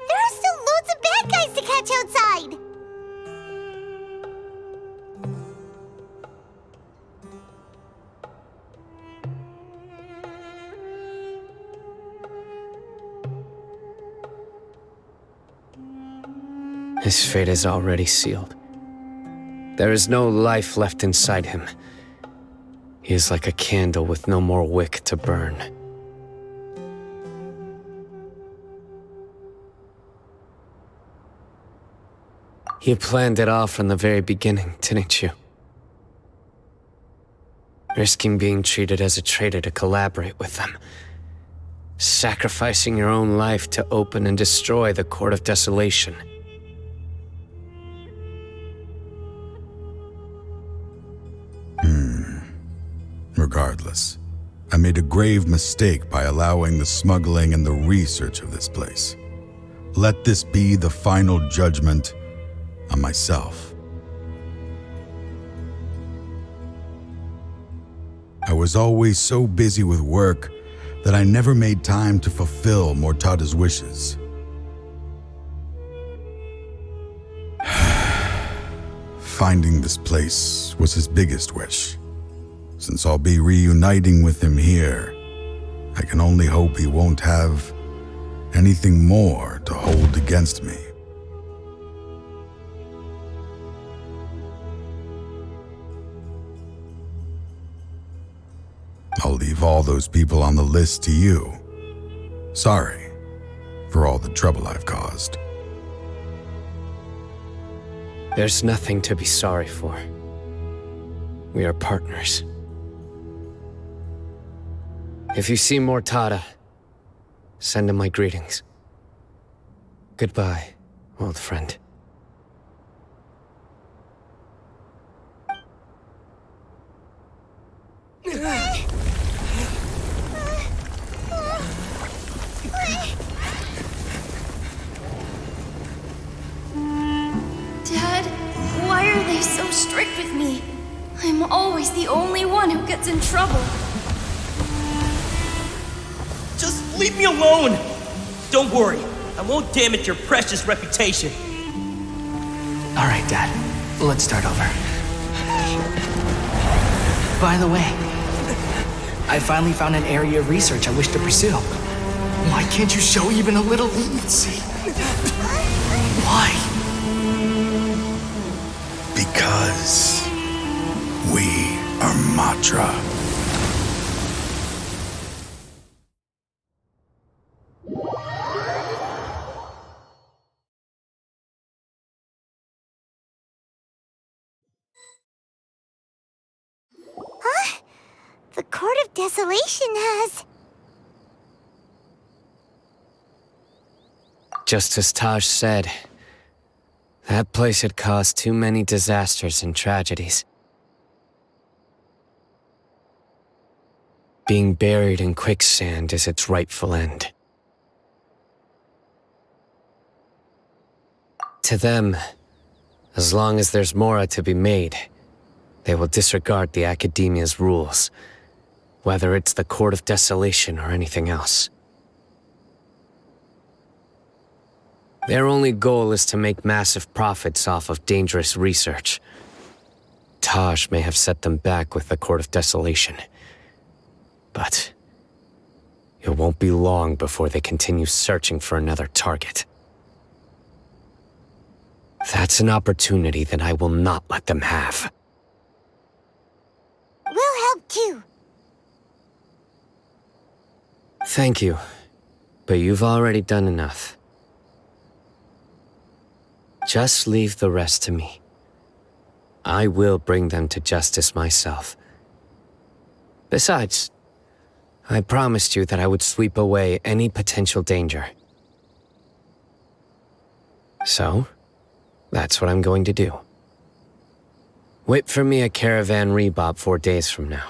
There are still loads of bad guys to catch outside! His fate is already sealed. There is no life left inside him. He is like a candle with no more wick to burn. You planned it all from the very beginning, didn't you? Risking being treated as a traitor to collaborate with them. sacrificing your own life to open and destroy the Court of Desolation. Regardless, I made a grave mistake by allowing the smuggling and the research of this place. Let this be the final judgment on myself. I was always so busy with work that I never made time to fulfill Mortada's wishes. Finding this place was his biggest wish. Since I'll be reuniting with him here, I can only hope he won't have anything more to hold against me. I'll leave all those people on the list to you. Sorry for all the trouble I've caused. There's nothing to be sorry for. We are partners. If you see Mortada, send him my greetings. Goodbye, old friend. Dad, why are they so strict with me? I'm always the only one who gets in trouble. Just leave me alone! Don't worry, I won't damage your precious reputation. All right, Dad. Let's start over. By the way, I finally found an area of research I wish to pursue. Why can't you show even a little leniency? Why? Because we are Matra. Huh? The Court of Desolation has... Just as Taj said, that place had caused too many disasters and tragedies. Being buried in quicksand is its rightful end. To them, as long as there's Mora to be made, they will disregard the Academia's rules, whether it's the Court of Desolation or anything else. Their only goal is to make massive profits off of dangerous research. Taj may have set them back with the Court of Desolation, but it won't be long before they continue searching for another target. That's an opportunity that I will not let them have. We'll help too. Thank you, but you've already done enough. Just leave the rest to me. I will bring them to justice myself. Besides, I promised you that I would sweep away any potential danger. So, that's what I'm going to do. Wait for me at Caravan Rebob 4 days from now.